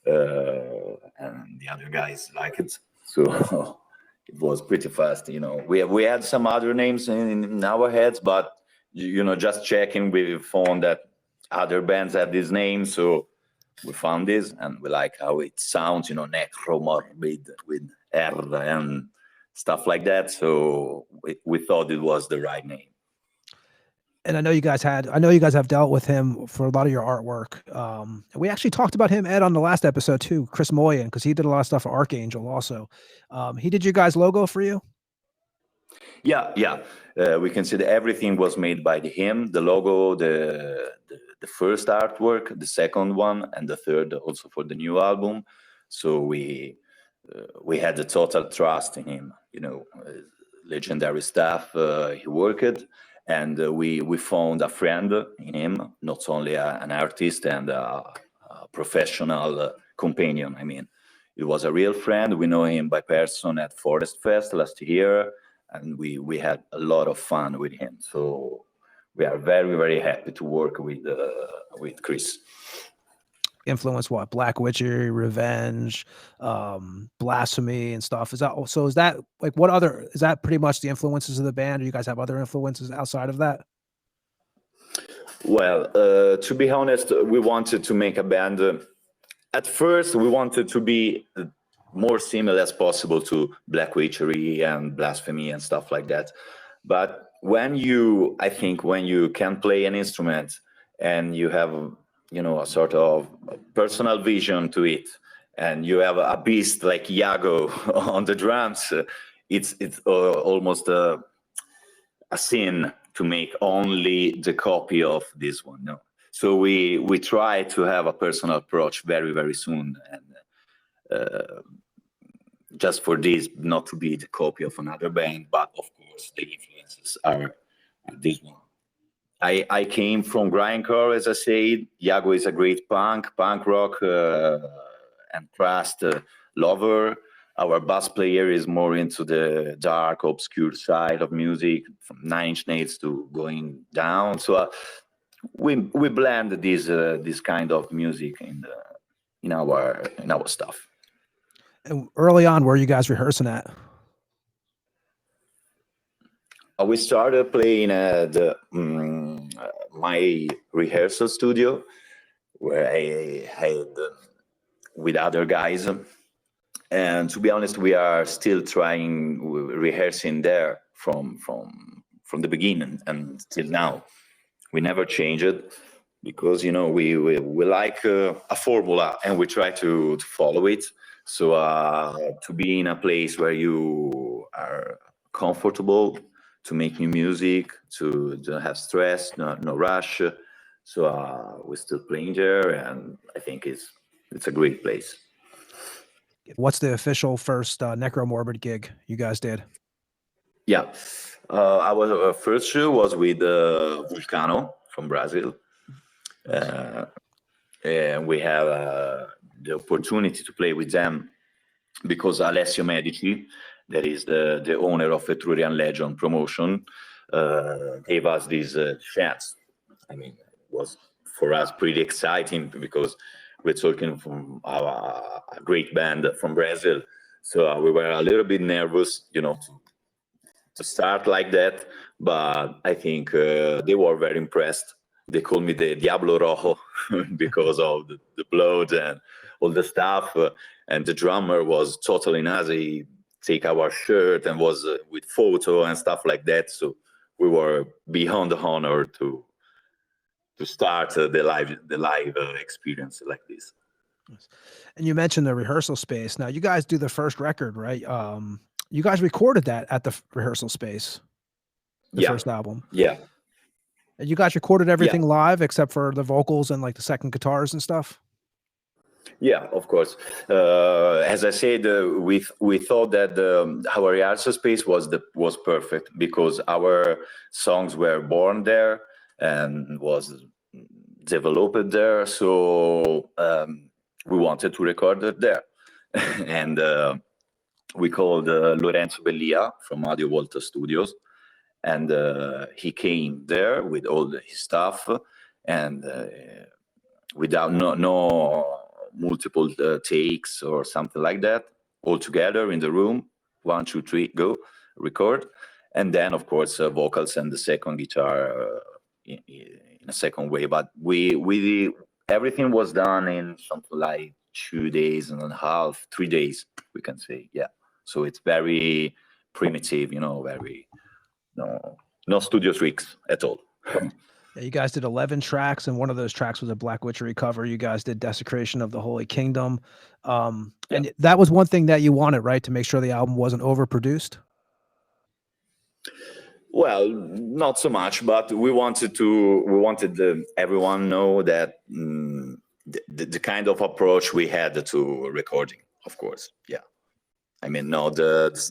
and the other guys like it, so it was pretty fast. We had some other names in our heads, but just checking, we found that other bands had this name, so we found this, and we like how it sounds, Necromorbid with R and stuff like that. So we thought it was the right name. And I know you guys have dealt with him for a lot of your artwork. We actually talked about him, Ed, on the last episode too, Chris Moyen, because he did a lot of stuff for Archangel also. He did your guys' logo for you? Yeah. We consider everything was made by him. The logo, the first artwork, the second one, and the third also for the new album. So we we had the total trust in him. Legendary stuff he worked, and we found a friend in him, not only an artist and a professional companion. I mean, it was a real friend. We know him by person at Forest Fest last year, and we had a lot of fun with him. So we are very, very happy to work with Chris. Influence what? Black Witchery, Revenge, Blasphemy, and stuff. Is that like what other? Is that pretty much the influences of the band? Or you guys have other influences outside of that? Well, to be honest, we wanted to make a band. At first, we wanted to be more similar as possible to Black Witchery and Blasphemy and stuff like that. But I think when you can play an instrument and you have, a sort of personal vision to it, and you have a beast like Iago on the drums, it's almost a sin to make only the copy of this one. No. So we try to have a personal approach very, very soon, and just for this, not to be the copy of another band, but of course the influences are this one. I came from grindcore, as I said. Iago is a great punk rock, and crust lover. Our bass player is more into the dark, obscure side of music, from 9 Inch Nails to going down. So we blend this kind of music in our stuff. And early on, where are you guys rehearsing at? We started playing at my rehearsal studio, where I had with other guys. And to be honest, we are still rehearsing there from the beginning until now. We never changed it because, we like a formula and we try to follow it. So to be in a place where you are comfortable to make new music, to don't have stress, no rush. So we're still playing there, and I think it's a great place. What's the official first Necromorbid gig you guys did? Yeah, our first show was with Vulcano from Brazil. And we have the opportunity to play with them because Alessio Medici, that is the owner of Etrurian Legion promotion, gave us this chance. I mean, it was for us pretty exciting because we're talking from a great band from Brazil. So we were a little bit nervous, to start like that. But I think they were very impressed. They called me the Diablo Rojo because of the blood and all the stuff. And the drummer was totally Nazi. Take our shirt and was with photo and stuff like that. So we were beyond honored to start the live experience like this. And you mentioned the rehearsal space. Now you guys do the first record, right? You guys recorded that at the rehearsal space, the first album. Yeah. And you guys recorded everything live except for the vocals and like the second guitars and stuff? Yeah, of course. As I said, we thought that our rehearsal space was perfect because our songs were born there and was developed there. So we wanted to record it there, and we called Lorenzo Bellia from Audio Volta Studios, and he came there with all his stuff and without no multiple takes or something like that, all together in the room, 1, 2, 3, go, record. And then, of course, vocals and the second guitar in a second way. But we everything was done in something like 2.5 days, 3 days, we can say. Yeah. So it's very primitive, very no studio tricks at all. Yeah, you guys did 11 tracks, and one of those tracks was a Black Witchery cover. You guys did Desecration of the Holy Kingdom. And that was one thing that you wanted, right? To make sure the album wasn't overproduced? Well, not so much, but we wanted everyone know that the kind of approach we had to recording, of course. Yeah. I mean, no, this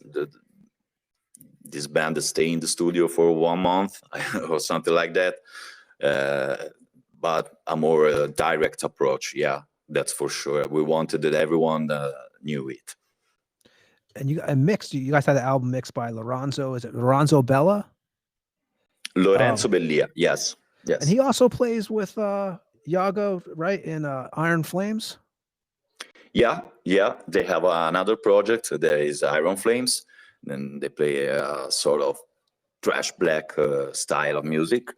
band stay in the studio for 1 month or something like that. But a more direct approach, yeah, that's for sure. We wanted that everyone knew it. And you mixed. You guys had the album mixed by Lorenzo. Is it Lorenzo Bella? Lorenzo Bellia, yes. And he also plays with Iago, right, in Iron Flames. Yeah. They have another project. There is Iron Flames, and they play a sort of thrash black style of music.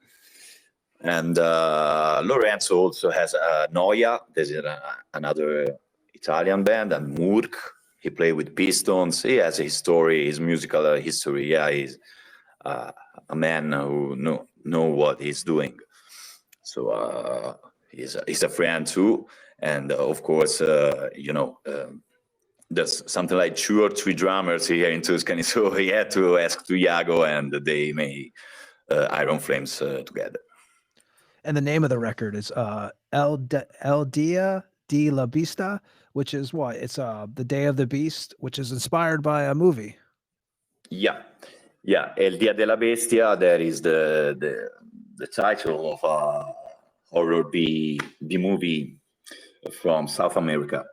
And Lorenzo also has Noia. There's another Italian band, and Morgue. He played with Pistons. He has his story, his musical history. Yeah, he's a man who know what he's doing. So he's a friend too. And of course, there's something like 2 or 3 drummers here in Tuscany. So he had to ask to Iago, and they made Iron Flames together. And the name of the record is El Dia de la Bista, which is what? It's The Day of the Beast, which is inspired by a movie. Yeah. El Dia de la Bestia, that is the title of a horror B movie from South America.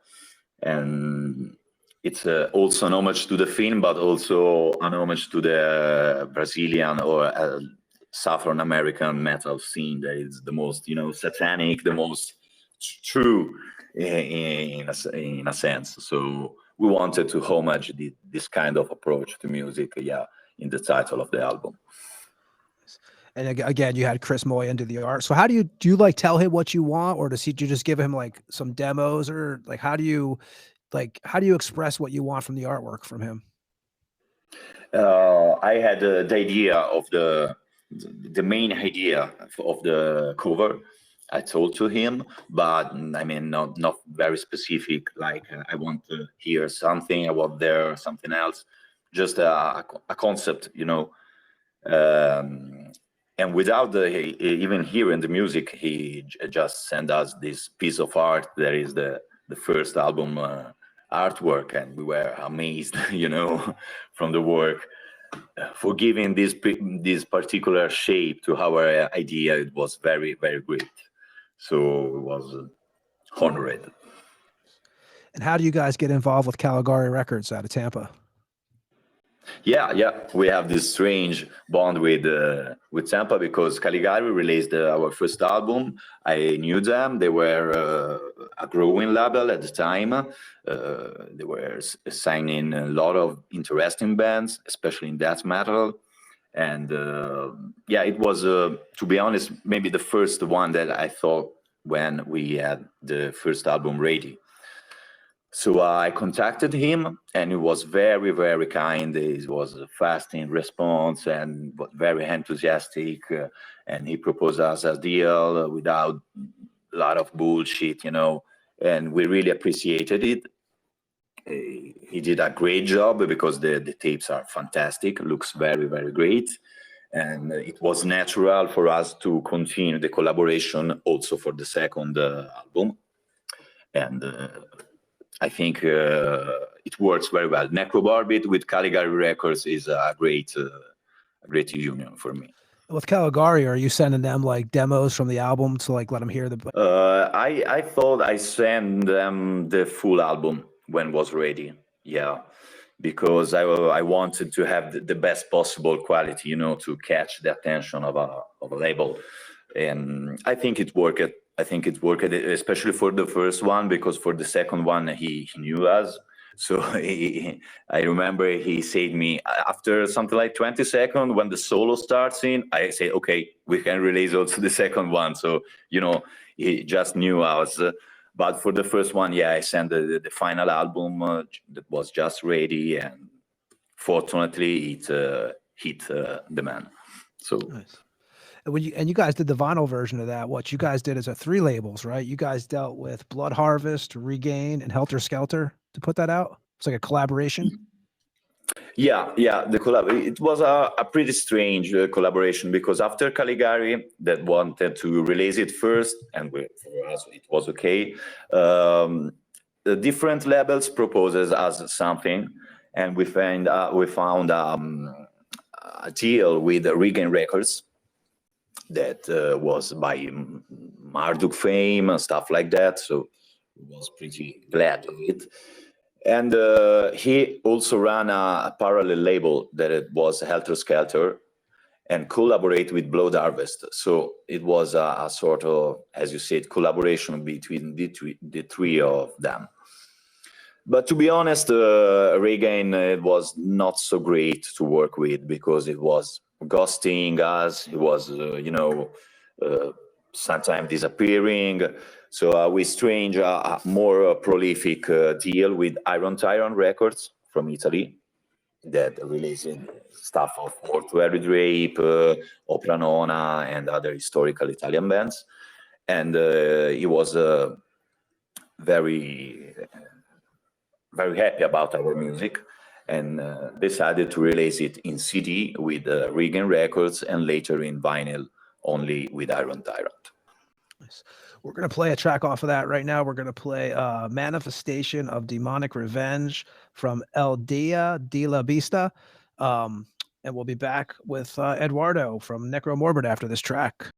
And it's also an homage to the film, but also an homage to the Brazilian or Southern American metal scene that is the most, satanic, the most true in a sense. So we wanted to homage this kind of approach to music, in the title of the album. And again, you had Chris Moya do the art. So how do you like tell him what you want, or does he just give him like some demos, or like how do you express what you want from the artwork from him? I had the idea of the main idea of the cover. I told to him, but I mean, not very specific. Like I want to hear something, I want there something else, just a concept, and without even hearing the music, he just sent us this piece of art. That is the first album artwork, and we were amazed, from the work. For giving this particular shape to our idea, it was very, very great. So it was honored. And how do you guys get involved with Caligari Records out of Tampa? Yeah, we have this strange bond with Tampa because Caligari released our first album. I knew them. They were a growing label at the time. They were signing a lot of interesting bands, especially in death metal. And it was, to be honest, maybe the first one that I thought when we had the first album ready. So I contacted him, and he was very, very kind. He was fast in response and very enthusiastic. And he proposed us a deal without a lot of bullshit, and we really appreciated it. He did a great job because the tapes are fantastic, looks very, very great. And it was natural for us to continue the collaboration also for the second album. And I think it works very well. Necromorbid with Caligari Records is a great union for me. With Caligari, are you sending them like demos from the album to like let them hear the? I thought I sent them the full album when it was ready. Yeah, because I wanted to have the best possible quality, to catch the attention of a label, and I think it worked. Especially for the first one, because for the second one he knew us. So I remember he said to me after something like 20 seconds when the solo starts in, I say, okay, we can release also the second one. So he just knew us. But for the first one, I sent the final album that was just ready, and fortunately it hit the man. So. Nice. And you guys did the vinyl version of that. What you guys did is 3 labels, right? You guys dealt with Blood Harvest, Regain, and Helter Skelter to put that out. It's like a collaboration. Yeah. It was a pretty strange collaboration because after Caligari that wanted to release it first, and for us it was okay. The different labels proposes us something, and we found a deal with Regain Records that was by Marduk fame and stuff like that. So I was pretty glad of it. And he also ran a parallel label that it was Helter Skelter, and collaborate with Blood Harvest. So it was a sort of, as you said, collaboration between the three of them. But to be honest, Regain, it was not so great to work with, because it was ghosting us. It was, sometimes disappearing. So we exchanged a more prolific deal with Iron Tyrant Records from Italy, that released stuff of Mortuary Drape, Opera Nona, and other historical Italian bands. And he was very, very happy about our music, and decided to release it in CD with Regain Records, and later in vinyl only with Iron Tyrant. Nice. We're going to play a track off of that right now. We're going to play Manifestation of Demonic Revenge from El Dia de la Vista. And we'll be back with Eduardo from Necromorbid after this track.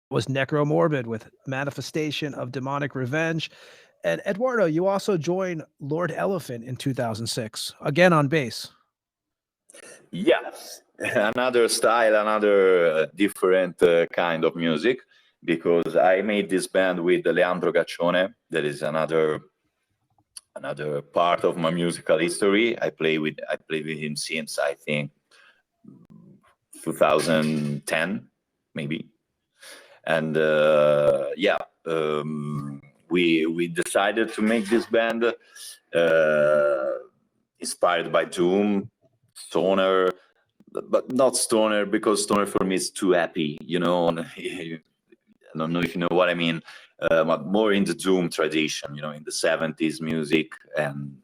Was Necromorbid with Manifestation of Demonic Revenge. And Eduardo, you also joined Lord Elephant in 2006, again on bass. Yes, another style, another different kind of music, because I made this band with Leandro Gaccione. That is another part of my musical history. I played with him since, I think, 2010, maybe. And we decided to make this band inspired by Doom, Stoner, but not Stoner, because Stoner for me is too happy, I don't know if you know what I mean, but more in the Doom tradition, in the 70s music. And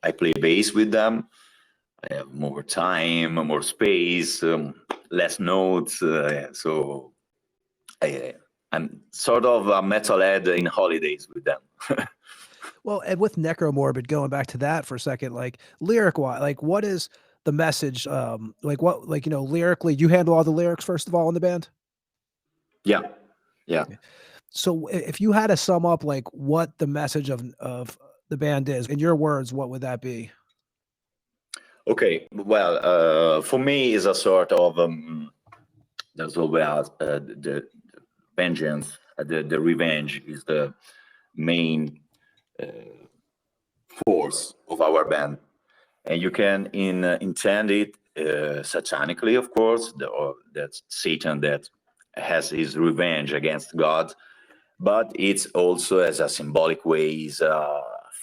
I play bass with them. I have more time, more space, less notes, so I'm sort of a metalhead in holidays with them. Well, and with Necromorbid, going back to that for a second, like lyric-wise, like what is the message? Lyrically, you handle all the lyrics first of all in the band? Yeah. So if you had to sum up like what the message of the band is in your words, what would that be? Okay, well, for me, is a sort of there's always the vengeance, the revenge is the main force of our band, and you can intend it satanically, of course. Or that's Satan that has his revenge against God, but it's also as a symbolic way is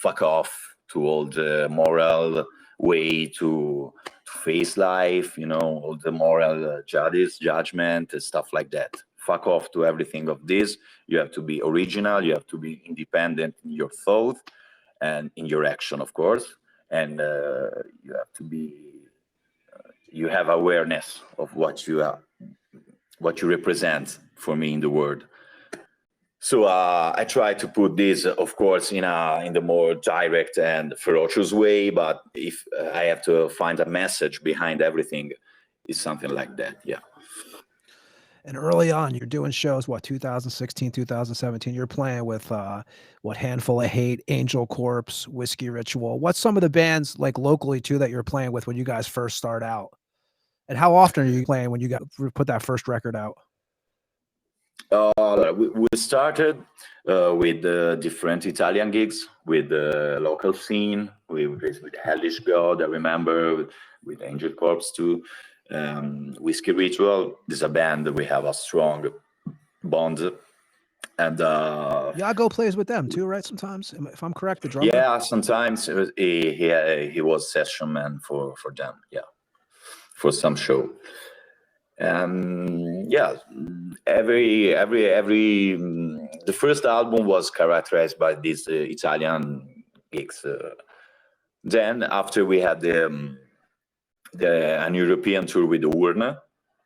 fuck off to all the moral way to face life, all the moral judgment and stuff like that. Fuck off to everything of this. You have to be original, you have to be independent in your thought and in your action, of course, and you have to be you have awareness of what you represent for me in the world. So I try to put this, of course, in the more direct and ferocious way. But if I have to find a message behind everything, it's something like that. Yeah. And early on, you're doing shows, 2016, 2017, you're playing with Handful of Hate, Angel Corpse, Whiskey Ritual. What's some of the bands like locally too that you're playing with when you guys first start out? And how often are you playing when you put that first record out? We started with different Italian gigs with the local scene, with Hellish God, I remember, with Angel Corpse too. Whiskey Ritual is a band that we have a strong bond. And Yago plays with them too, right? Sometimes, if I'm correct, the drummer. Yeah, sometimes he was session man for them. Yeah, for some show. Yeah, the first album was characterized by these Italian gigs. Then after we had an European tour with the Urna,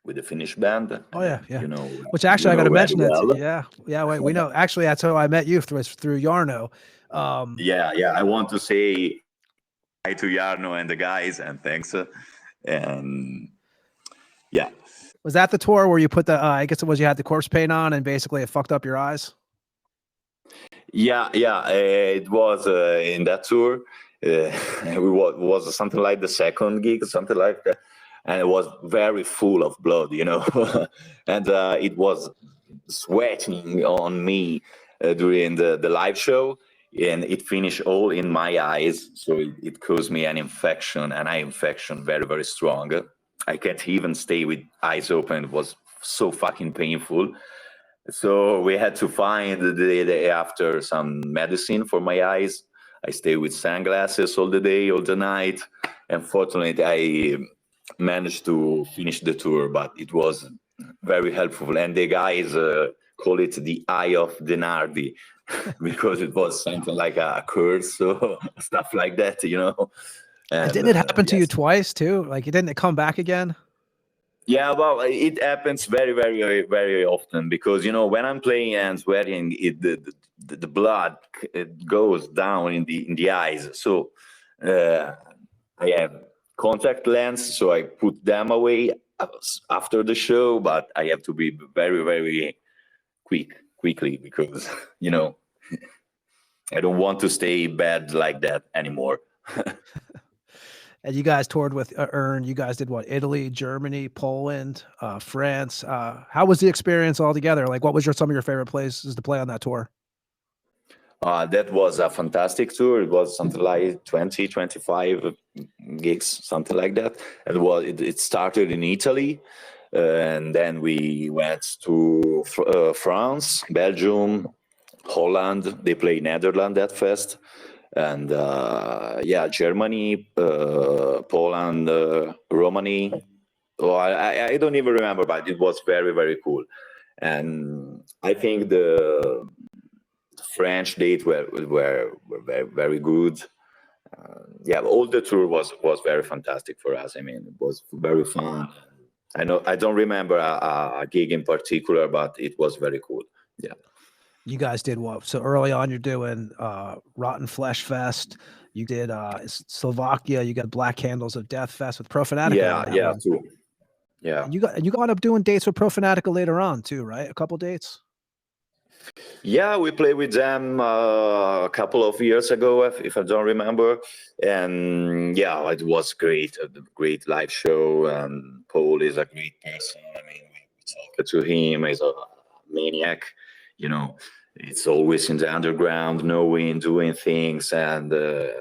with the Finnish band. Oh yeah. Which actually I got to mention that. Yeah. Wait, we know. Actually, that's how I met you through Jarno. Yeah. I want to say hi to Jarno and the guys, and thanks. And yeah. Was that the tour where you put the? I guess it was you had the corpse paint on, and basically it fucked up your eyes. Yeah. It was in that tour. It was something like the second gig, something like that, and it was very full of blood, and it was sweating on me during the live show, and it finished all in my eyes, so it caused me an infection, an eye infection, very, very strong. I can't even stay with eyes open. It was so fucking painful. So we had to find the day after some medicine for my eyes. I stayed with sunglasses all the day, all the night. Unfortunately, I managed to finish the tour, but it was very helpful. And the guys call it the Eye of De Nardi because it was something like a curse or stuff like that, And didn't it happen to you twice too? Like, didn't come back again? Yeah, well, it happens very, very, very often because when I'm playing and sweating, the blood goes down in the eyes. So I have contact lens, so I put them away after the show. But I have to be very, very quickly because I don't want to stay bad like that anymore. And you guys toured with Ern. You guys did what? Italy, Germany, Poland, France. How was the experience altogether? Like, what was some of your favorite places to play on that tour? That was a fantastic tour. It was something like 20, 25 gigs, something like that. And it started in Italy, and then we went to France, Belgium, Holland. They play Netherlands at first. And Germany, Poland, Romania. Oh, I don't even remember, but it was very, very cool. And I think the French dates were very, very good. All the tour was very fantastic for us. I mean, it was very fun. I don't remember a gig in particular, but it was very cool. Yeah. You guys did what? So early on, you're doing Rotten Flesh Fest. You did Slovakia. You got Black Candles of Death Fest with Profanatica. Yeah, too. Yeah. And you got up doing dates with Profanatica later on too, right? A couple dates. Yeah, we played with them a couple of years ago, if I don't remember. And yeah, it was great, a great live show. And Paul is a great person. I mean, we talked to him. He's a maniac, you know. It's always in the underground, knowing, doing things. And it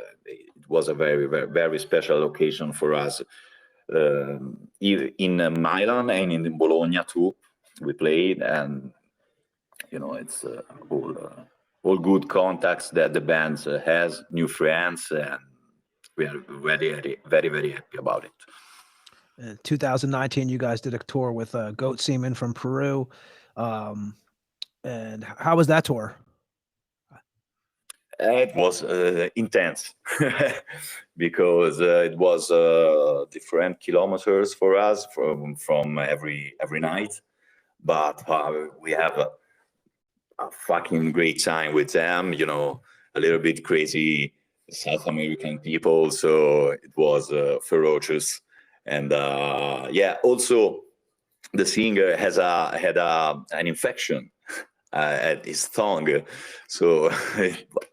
was a very, very, very special occasion for us. In Milan and in Bologna too, we played. And it's all good contacts that the band has, new friends, and we are very, very, very, very happy about it. In 2019, you guys did a tour with Goat Seaman from Peru. And how was that tour? It was intense because it was different kilometers for us from every night, but we have a fucking great time with them, a little bit crazy South American people, so it was ferocious. And yeah, also the singer had an infection at his tongue, so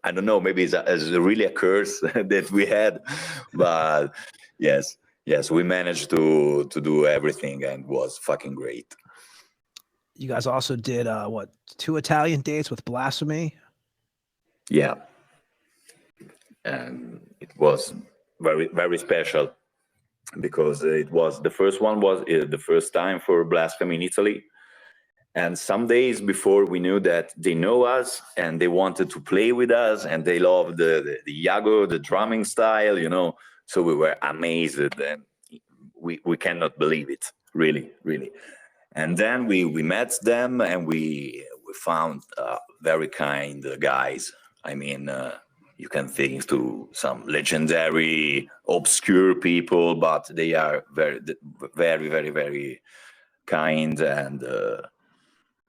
I don't know, maybe it's really a curse that we had, but yes, we managed to do everything, and it was fucking great. You guys also did 2 Italian dates with Blasphemy? Yeah, and it was very, very special because it was the first one was the first time for Blasphemy in Italy, and some days before we knew that they know us and they wanted to play with us and they loved the Iago, the drumming style, so we were amazed and we cannot believe it, really, really. And then we met them and we found very kind guys. I mean, you can think to some legendary, obscure people, but they are very, very, very, very kind. And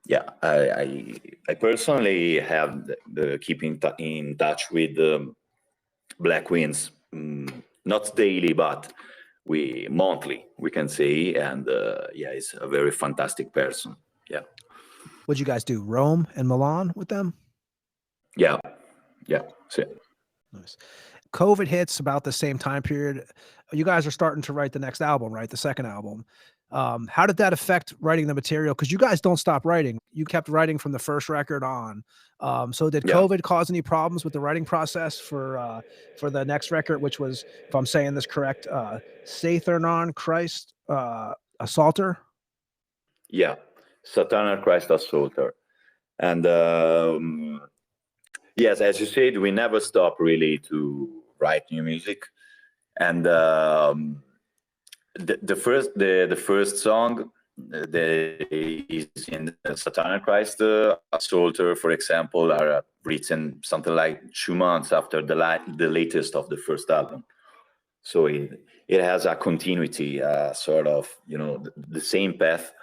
yeah, I personally have keeping in touch with Black Winds, not daily, but monthly, we can say. And yeah, he's a very fantastic person. Yeah. What'd you guys do, Rome and Milan with them? Yeah. So, nice. COVID hits about the same time period. You guys are starting to write the next album, right? The second album. How did that affect writing the material? Because you guys don't stop writing. You kept writing from the first record on. So did COVID cause any problems with the writing process for the next record, which was, if I'm saying this correct, Sathanon Christ Assaulter? Yeah, Satanic Christ Assaulter. And yes, as you said, we never stop really to write new music. And the first song is in the Satanic Christ Assaulter, for example, are written something like 2 months after the latest of the first album. So it has a continuity, sort of, the same path.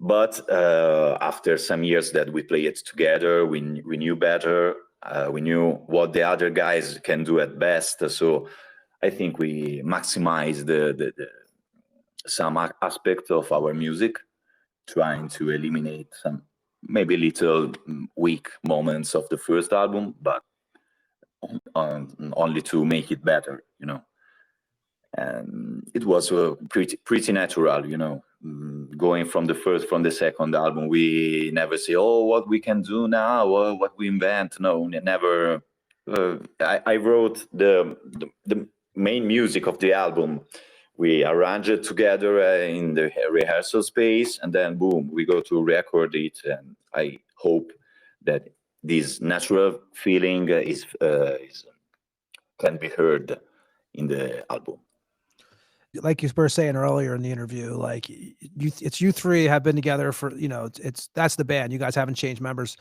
But after some years that we play it together, we knew better. We knew what the other guys can do at best. So I think we maximized some aspect of our music, trying to eliminate some maybe little weak moments of the first album, but only to make it better, And it was pretty natural, going from the second album. We never say, oh, what we can do now, or what we invent. No, never. I wrote the main music of the album. We arrange it together in the rehearsal space, and then boom, we go to record it. And I hope that this natural feeling can be heard in the album. Like you were saying earlier in the interview, like you three have been together for, that's the band. You guys haven't changed members.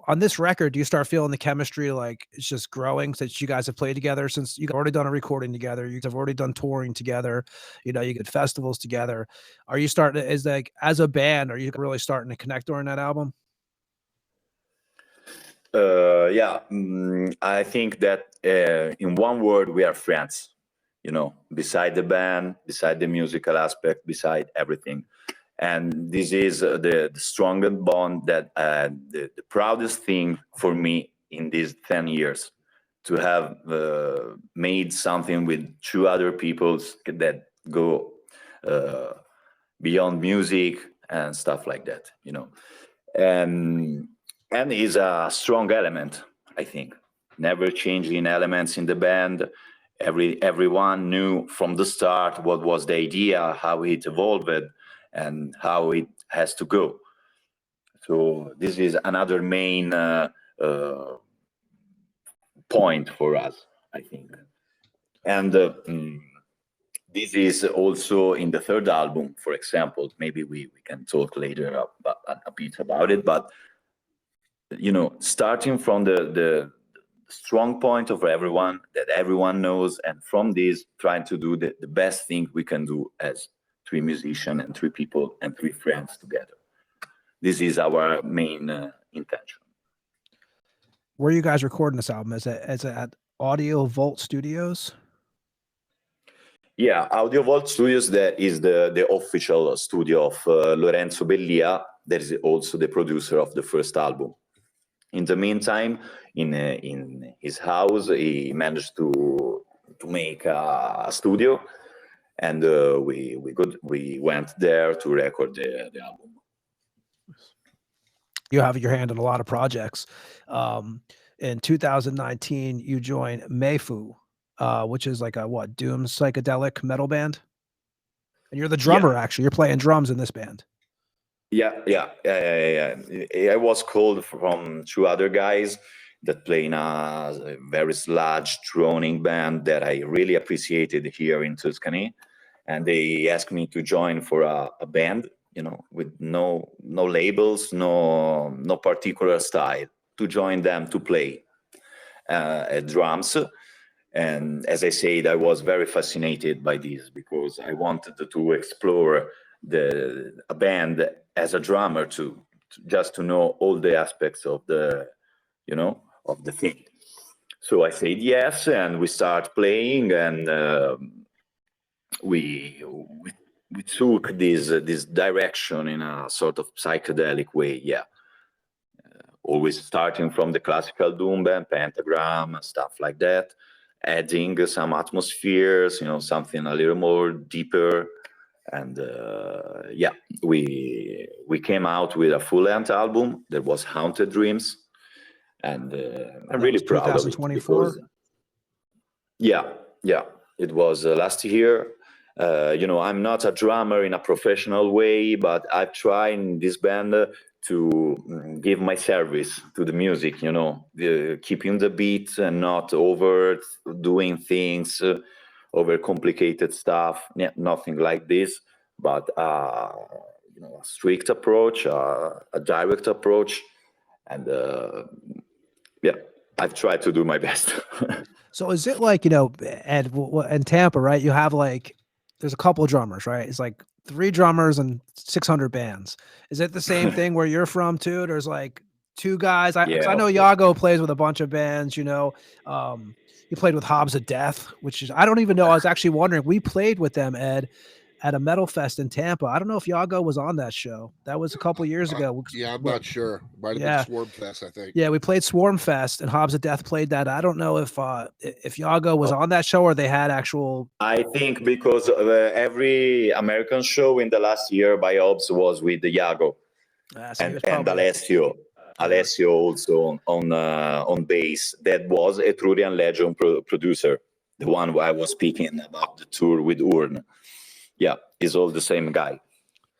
On this record, do you start feeling the chemistry like it's just growing since you guys have played together, since you've already done a recording together, you have already done touring together, you get festivals together. Are you starting to, as a band, are you really starting to connect during that album? Yeah, I think that in one word, we are friends. Beside the band, beside the musical aspect, beside everything. And this is the strongest bond that the proudest thing for me in these 10 years, to have made something with two other people that go beyond music and stuff like that, you know. And is a strong element, I think. Never changing elements in the band. Everyone knew from the start what was the idea, how it evolved, and how it has to go. So this is another main point for us, I think. And this is also in the third album, for example. Maybe we can talk later a bit about it, but you know, starting from the strong point of everyone that everyone knows, and from this trying to do the best thing we can do as three musicians and three people and three friends together. This is our main intention. Where are you guys recording this album? Is it at Audio Vault Studios? Yeah, Audio Vault Studios, that is the official studio of Lorenzo Bellia, that is also the producer of the first album. In the meantime, in his house, he managed to make a studio, and we went there to record the album. You have your hand in a lot of projects. In 2019, you joined Mayfu, which is like a doom psychedelic metal band, and you're the drummer. Yeah. Actually, you're playing drums in this band. Yeah. I was called from two other guys that play in a very large droning band that I really appreciated here in Tuscany, and they asked me to join for a band, you know, with no labels, no particular style, to join them to play drums. And as I said, I was very fascinated by this because I wanted to explore a band as a drummer just to know all the aspects of the thing. So I said yes, and we start playing, and we took this direction in a sort of psychedelic way. Yeah, always starting from the classical doom band, pentagram, and stuff like that, adding some atmospheres, you know, something a little more deeper. And we came out with a full-length album that was Haunted Dreams, and I'm really proud of it. 2024. Yeah, it was last year. You know, I'm not a drummer in a professional way, but I've tried in this band to give my service to the music, you know, keeping the beat and not overdoing things, over complicated stuff, nothing like this, but you know, a strict approach, a direct approach, and I've tried to do my best. So is it like, you know, Ed, in Tampa, right? You have there's a couple of drummers, right? It's like 3 drummers and 600 bands. Is it the same thing where you're from too? There's like 2 guys. I know Iago plays with a bunch of bands, you know. He played with Hobbs of Death, which is, I don't even know. I was actually wondering, we played with them, Ed, at a metal fest in Tampa. I don't know if Iago was on that show. That was a couple years ago. Yeah, I'm not sure. Might have been Swarm Fest, I think. Yeah, we played Swarm Fest, and Hobbs of Death played that. I don't know if Iago was on that show or they had actual. I think because every American show in the last year by Hobbs was with Iago and Alessio. Alessio also on bass. That was a Etrurian Legion producer, the one who I was speaking about the tour with Urn. Yeah, he's all the same guy.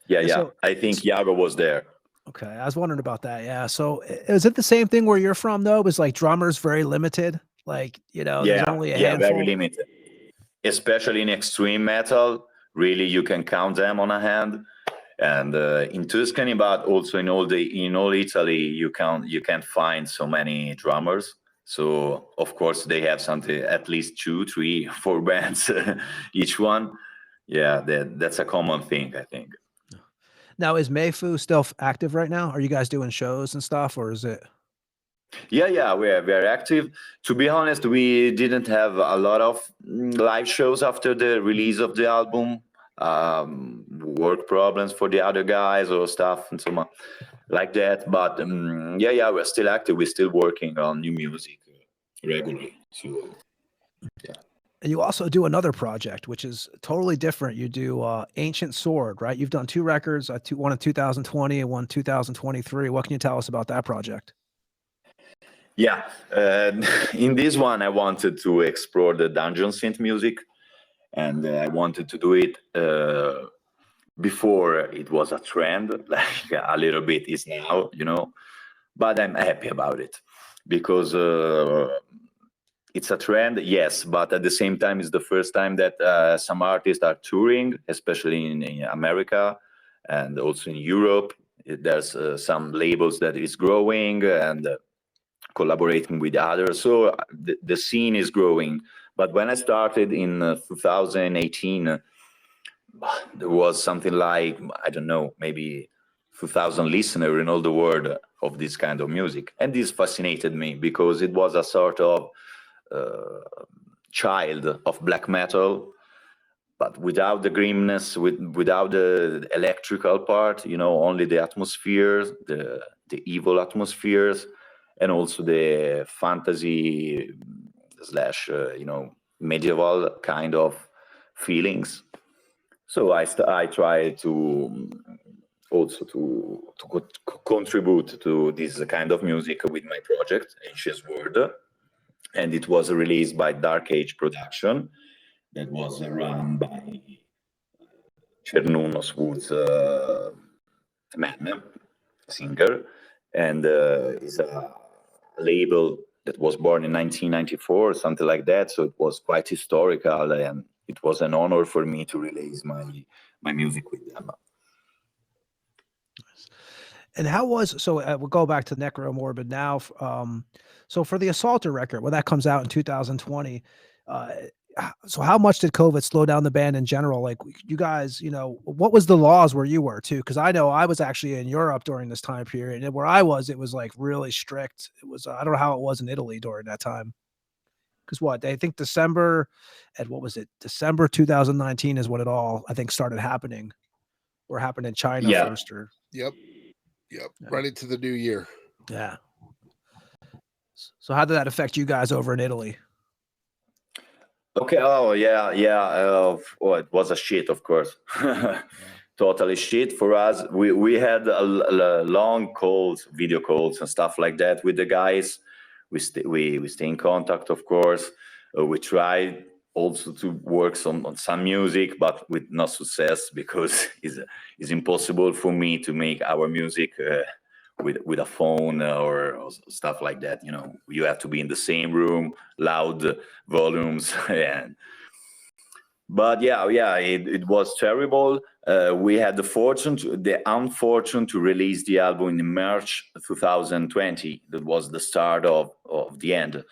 Yeah. So, I think Iago was there. Okay, I was wondering about that. Yeah. So is it the same thing where you're from though? Was like drummers very limited? Like, you know, there's only a handful? Very limited. Especially in extreme metal, really you can count them on a hand. And in Tuscany, but also in all Italy, you can't find so many drummers. So of course they have something, at least 2, 3, 4 bands each one. Yeah, that's a common thing, I think. Now, is Mayfu still active right now? Are you guys doing shows and stuff, or is it? Yeah, we are very active. To be honest, we didn't have a lot of live shows after the release of the album. work problems for the other guys or stuff and so on like that. But yeah, we're still active. We're still working on new music regularly. So yeah. And you also do another project, which is totally different. You do Ancient Sword, right? You've done two records, one in 2020 and one 2023. What can you tell us about that project? Yeah, in this one, I wanted to explore the dungeon synth music, and I wanted to do it before it was a trend, like a little bit is now, but I'm happy about it because it's a trend, yes, but at the same time, it's the first time that some artists are touring, especially in America and also in Europe. There's some labels that is growing and collaborating with others. So the scene is growing. But when I started in 2018, there was something like, I don't know, maybe 2,000 listeners in all the world of this kind of music. And this fascinated me because it was a sort of child of black metal, but without the grimness, without the electrical part, only the atmospheres, the evil atmospheres, and also the fantasy slash, medieval kind of feelings. So I try to also to contribute to this kind of music with my project, Ancient Sword. And it was released by Dark Age Production, that was run by Chernunos Woods man, singer, and is a label that was born in 1994, something like that. So it was quite historical, and it was an honor for me to release my music with them. And how was, so we'll go back to Necromorbid now. So for the Assaulter record, when that comes out in 2020, so how much did COVID slow down the band in general? Like you guys, what was the laws where you were too? Because I know I was actually in Europe during this time period, and where I was, it was like really strict. It was, I don't know how it was in Italy during that time. Because I think December 2019 is when it all, I think, started happening, or happened in China first, or Yep. Right into the new year. Yeah. So how did that affect you guys over in Italy? Okay. Oh yeah. It was a shit, of course. Totally shit for us. We had a long calls, video calls, and stuff like that with the guys. We stay in contact, of course. We tried also to work on some music, but with no success, because it's impossible for me to make our music with a phone or stuff like that. You have to be in the same room, loud volumes, but it was terrible. We had the unfortunate to release the album in March 2020. That was the start of the end,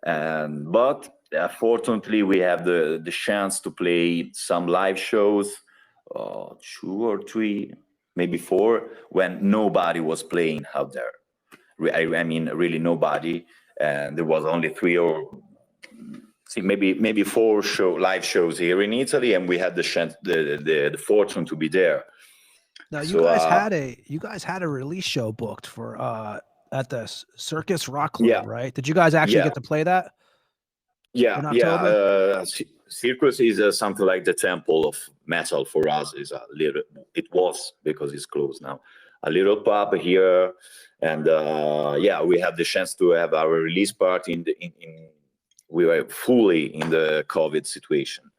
but fortunately we have the chance to play some live shows, 2 or 3, maybe 4, when nobody was playing out there. I mean, really nobody, and there was only 3 or maybe 4 live shows here in Italy, and we had the chance, the fortune to be there. Now you guys had a release show booked for at the Circus Rock Club, right? Did you guys actually get to play that? Circus is something like the temple of metal for us. It was, because it's closed now, a little pub here, and we had the chance to have our release party we were fully in the COVID situation,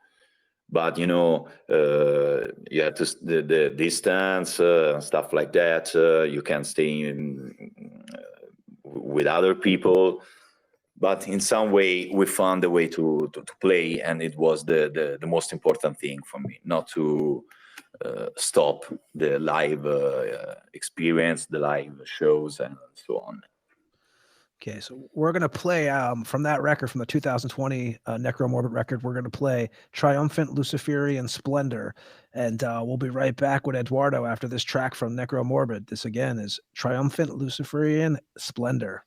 but you had to the distance, stuff like that. You can stay with other people. But in some way, we found a way to play, and it was the most important thing for me, not to stop the live experience, the live shows, and so on. Okay, so we're going to play from that record, from the 2020 Necromorbid record, we're going to play Triumphant, Luciferian, Splendor. And we'll be right back with Eduardo after this track from Necromorbid. This, again, is Triumphant, Luciferian, Splendor.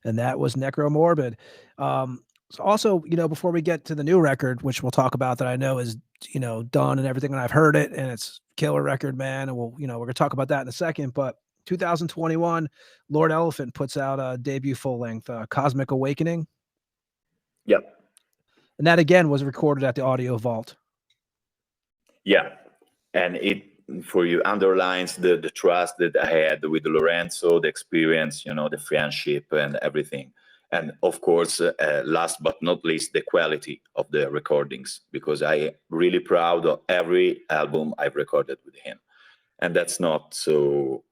And that was Necromorbid. So also, before we get to the new record, which we'll talk about, that I know is, done and everything, and I've heard it, and it's killer record, man. And we're going to talk about that in a second. But 2021, Lord Elephant puts out a debut full length, Cosmic Awakening. Yep. And that again was recorded at the Audio Vault. Yeah. And it, for you, underlines the trust that I had with Lorenzo, the experience, the friendship and everything. And of course, last but not least, the quality of the recordings, because I am really proud of every album I've recorded with him. And that's not so,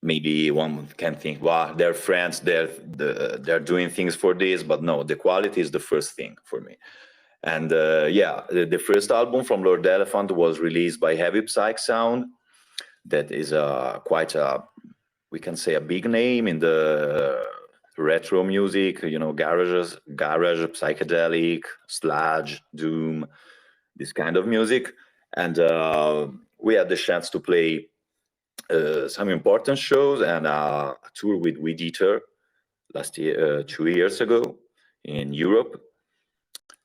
maybe one can think, wow, they're friends, they're doing things for this, but no, the quality is the first thing for me. And the first album from Lord Elephant was released by Heavy Psych Sound. That is quite a, we can say, a big name in the retro music, garage, psychedelic, sludge, doom, this kind of music. And we had the chance to play some important shows and a tour with Weed Eater last year, 2 years ago in Europe.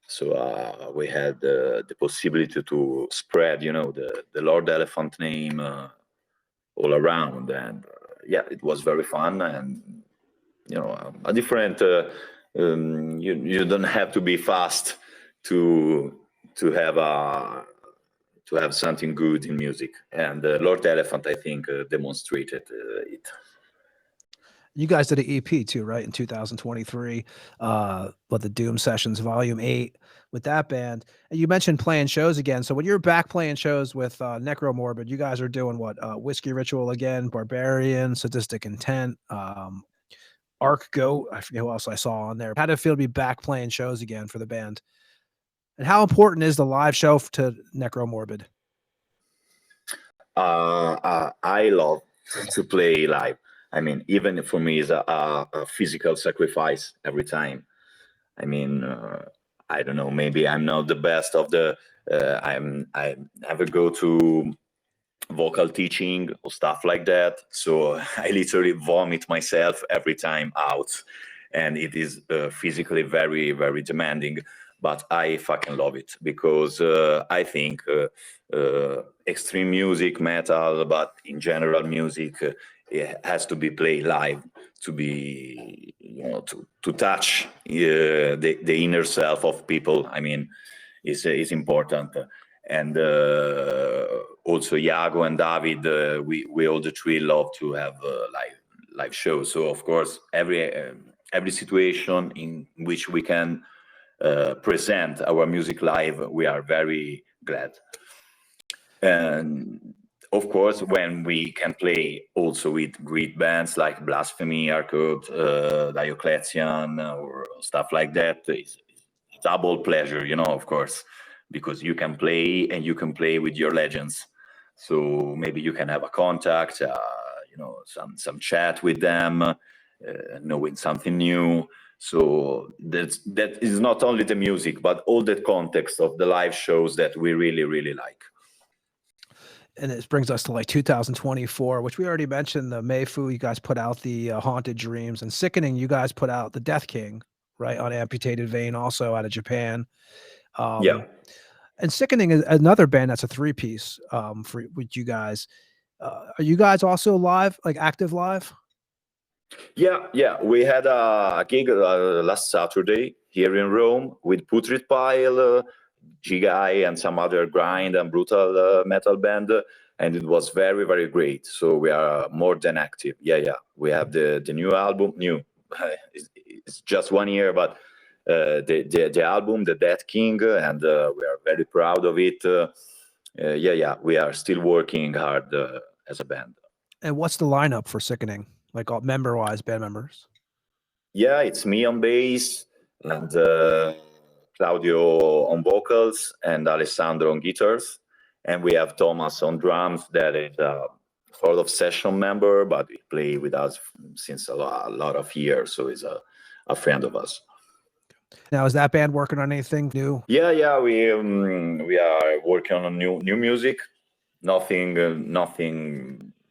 So we had the possibility to spread, the Lord Elephant name all around, and it was very fun. And a different. You don't have to be fast to have something good in music, and Lord Elephant, I think, demonstrated it. You guys did an EP too, right? In 2023, the Doom Sessions Volume 8 with that band. And you mentioned playing shows again. So when you're back playing shows with Necromorbid, you guys are doing what? Whiskey Ritual again, Barbarian, Sadistic Intent, Arc Goat. I forget who else I saw on there. How did it feel to be back playing shows again for the band? And how important is the live show to Necromorbid? I love to play live. Even for me, it's a physical sacrifice every time. I don't know, maybe I'm not the best of the, I never go to vocal teaching or stuff like that. So I literally vomit myself every time out. And it is physically very, very demanding. But I fucking love it, because I think extreme music, metal, but in general music, it has to be played live to be, to touch the inner self of people. Is important. And also Iago and David, we all the three love to have live shows. So of course, every situation in which we can present our music live, we are very glad. And of course, when we can play also with great bands like Blasphemy, Arcode, Diocletian, or stuff like that, it's double pleasure, of course, because you can play and you can play with your legends. So maybe you can have a contact, some chat with them, knowing something new. So that is not only the music, but all the context of the live shows that we really, really like. And this brings us to 2024, which we already mentioned. The Mayfu, you guys put out the Haunted Dreams, and Sickening, you guys put out the Death King, right, on Amputated Vein, also out of Japan. And Sickening is another band that's a 3-piece with you guys. Are you guys also live, active live? Yeah. We had a gig last Saturday here in Rome with Putrid Pile, G-Guy, and some other grind and brutal metal band, and it was very, very great. So we are more than active. Yeah. We have the new album. It's just 1 year, but the album, The Death King, and we are very proud of it. We are still working hard as a band. And what's the lineup for Sickening, like member-wise, band members? Yeah, it's me on bass, and Claudio on vocals, and Alessandro on guitars. And we have Thomas on drums, that is a sort of session member, but he played with us since a lot of years, so he's a friend of us. Now, is that band working on anything new? Yeah, we are working on new music. Nothing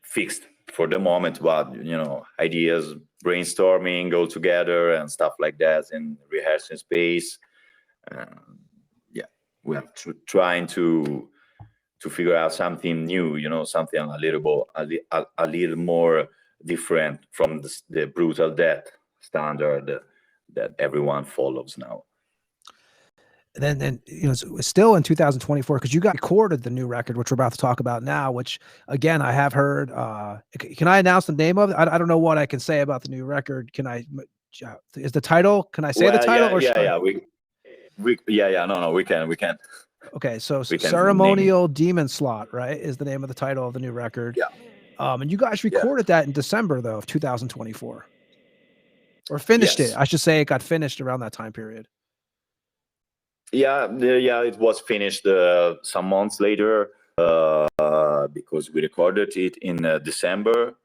fixed for the moment, but ideas, brainstorming all together and stuff like that in rehearsing space. We are trying to figure out something new, something a little more different from the brutal death standard that everyone follows now. And then still in 2024, because you got recorded the new record, which we're about to talk about now, which again I have heard. Can I announce the name of it? I don't know what I can say about the new record. Can I? Is the title? Can I say the title? We can. Okay, so Ceremonial Demon Slot, right, is the name of the title of the new record. Yeah. And you guys recorded that in December though of 2024, or finished it. I should say it got finished around that time period. Yeah, it was finished some months later because we recorded it in December.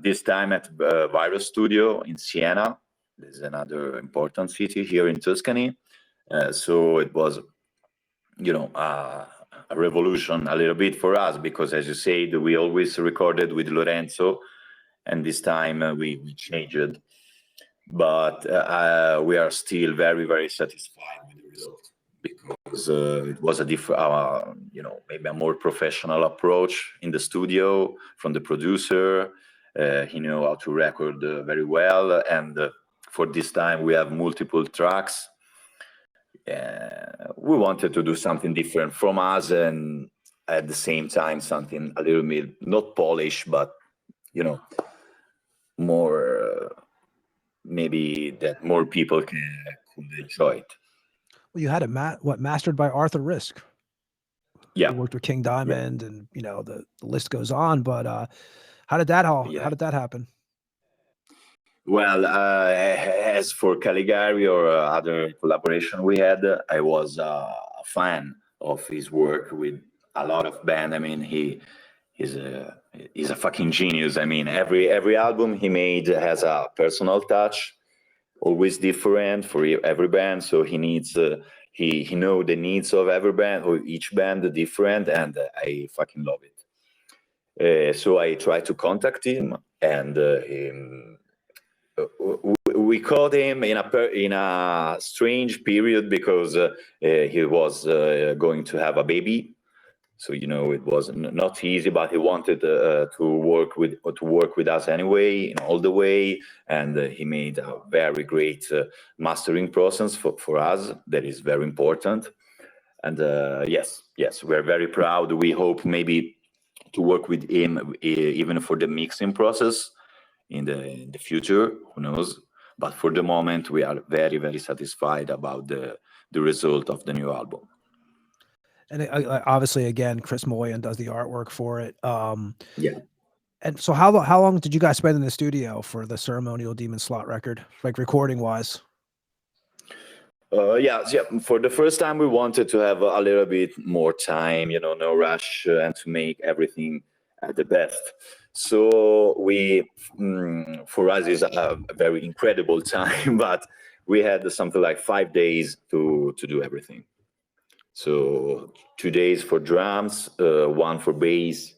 This time at Virus Studio in Siena. This is another important city here in Tuscany. So it was, a revolution a little bit for us because, as you said, we always recorded with Lorenzo, and this time we changed it. But we are still very, very satisfied with the result because it was a different, maybe a more professional approach in the studio from the producer. He knew how to record very well, and for this time we have multiple tracks. We wanted to do something different from us, and at the same time something a little bit not polished, but more. Maybe that more people could enjoy it. Well, you had it mastered by Arthur Risk. Yeah, he worked with King Diamond, and the list goes on. But how did that happen? Well, as for Caligari or other collaboration we had, I was a fan of his work with a lot of band. I mean, he's a fucking genius. I mean, every album he made has a personal touch, always different for every band. So he needs he know the needs of every band, or each band different, and I fucking love it. So I tried to contact him, and we caught him in a strange period because he was going to have a baby. So it was not easy, but he wanted to work with us anyway, all the way, and he made a very great mastering process for us. That is very important, and yes, we're very proud. We hope maybe to work with him even for the mixing process in the future. Who knows? But for the moment, we are very, very satisfied about the result of the new album. And obviously, again, Chris Moyan does the artwork for it. Yeah. And so how long did you guys spend in the studio for the Ceremonial Demon Slot record, like recording wise? Yeah. For the first time, we wanted to have a little bit more time, no rush, and to make everything at the best. So for us, is a very incredible time, but we had something like 5 days to do everything. So 2 days for drums, 1 for bass,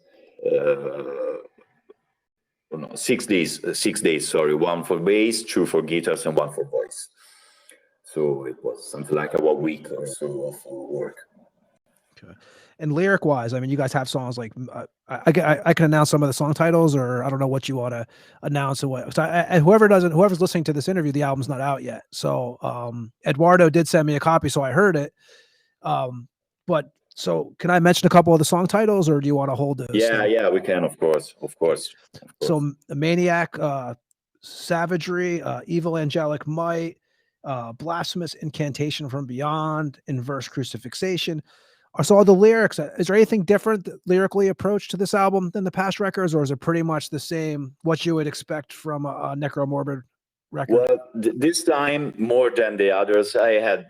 6 days, sorry, 1 for bass, 2 for guitars, and 1 for voice. So it was something like a week or so of work. Okay. And lyric wise, I mean, you guys have songs like I can announce some of the song titles, or I don't know what you want to announce. And what, whoever's listening to this interview, the album's not out yet. So Eduardo did send me a copy, so I heard it. But so can I mention a couple of the song titles, or do you want to hold those? Yeah, we can, of course. So Maniac, Savagery, Evil Angelic Might, Blasphemous Incantation from Beyond, Inverse Crucifixation. So all the lyrics, is there anything different lyrically approach to this album than the past records, or is it pretty much the same, what you would expect from a Necromorbid record? Well, this time more than the others, I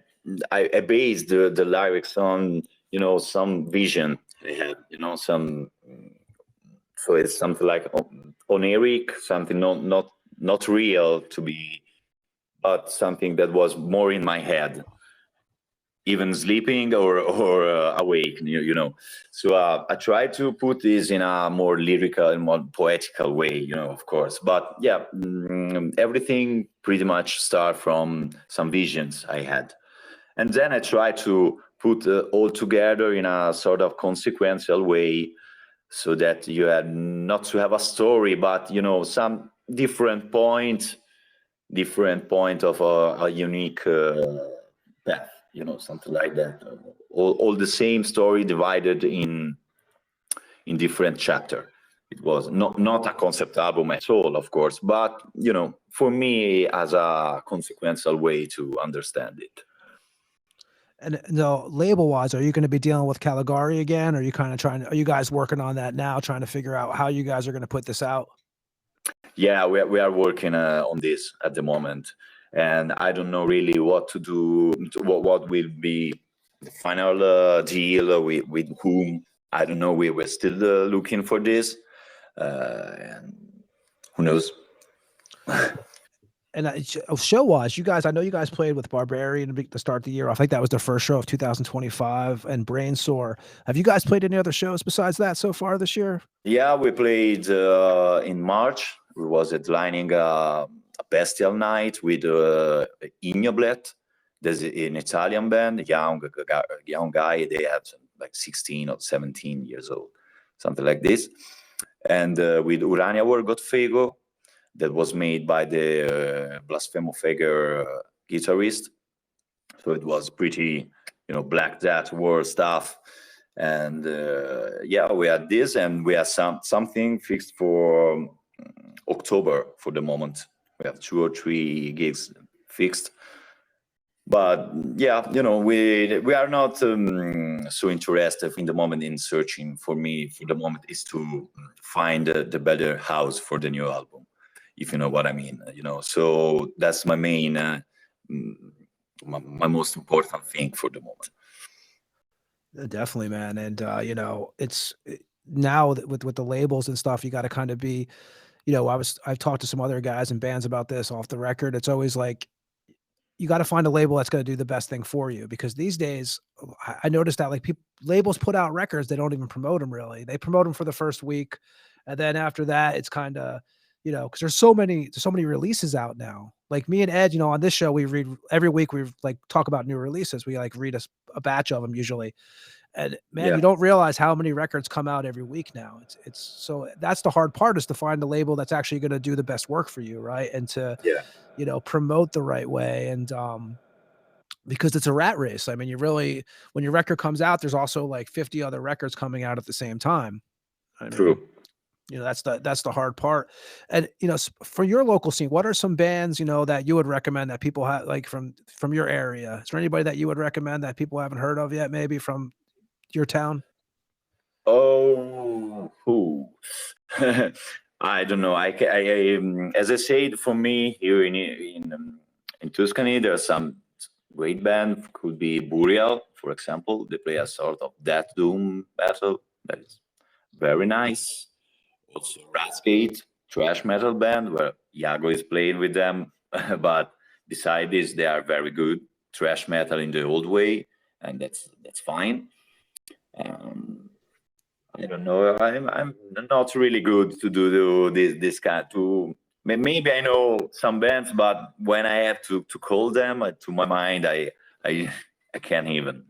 based the lyrics on, some vision I had, some, so it's something like oniric, something not real to be, but something that was more in my head, even sleeping or awake, So I tried to put this in a more lyrical and more poetical way, of course. But yeah, everything pretty much start from some visions I had. And then I tried to put all together in a sort of consequential way, so that you had not to have a story, but, some different point of a unique path. Something like that. All the same story divided in different chapter. It was not a concept album at all, of course, but for me, as a consequential way to understand it. And no, label wise, are you going to be dealing with Caligari again? Or are you kind of are you guys working on that now, trying to figure out how you guys are going to put this out? Yeah, we are working on this at the moment. And I don't know really what to do, what will be the final deal with whom. I don't know. We were still looking for this. And who knows? And show-wise, you guys, I know you guys played with Barbarian to start the year. I think that was the first show of 2025, and Brainsore. Have you guys played any other shows besides that so far this year? Yeah, we played in March. We was headlining a Bestial Night with Immortal. There's an Italian band, young guy. They have like 16 or 17 years old, something like this. And with Urania Got Fego, that was made by the Blasphemophager guitarist. So it was pretty, Black Death War stuff. And yeah, we had this, and we have something fixed for October for the moment. We have 2 or 3 gigs fixed. But yeah, we are not so interested in the moment in searching. For me, for the moment, is to find the better house for the new album, if you know what I mean. So that's my main, my most important thing for the moment. Definitely, man. And it's now with the labels and stuff, you got to kind of be, I've talked to some other guys and bands about this off the record. It's always like, you got to find a label that's going to do the best thing for you, because these days I noticed that like labels put out records, they don't even promote them really. They promote them for the first week, and then after that it's kind of, because there's so many releases out now. Like me and Ed, on this show, we read every week. We like talk about new releases. We like read a batch of them usually. And man, You don't realize how many records come out every week now. It's so that's the hard part, is to find a label that's actually going to do the best work for you. Right. And to, promote the right way. And, because it's a rat race. I mean, when your record comes out, there's also like 50 other records coming out at the same time. True. That's the hard part. And, for your local scene, what are some bands, that you would recommend that people have, like from your area? Is there anybody that you would recommend that people haven't heard of yet, maybe from your town? Oh, I don't know. I as I said, for me here in Tuscany, there are some great band. Could be Burial, for example. They play a sort of death doom metal that is very nice. Also Rasgate, thrash metal band, where Iago is playing with them. But beside this, they are very good thrash metal in the old way, and that's fine. I don't know. I'm not really good to do this kind. Maybe I know some bands, but when I have to call them to my mind, I can't even.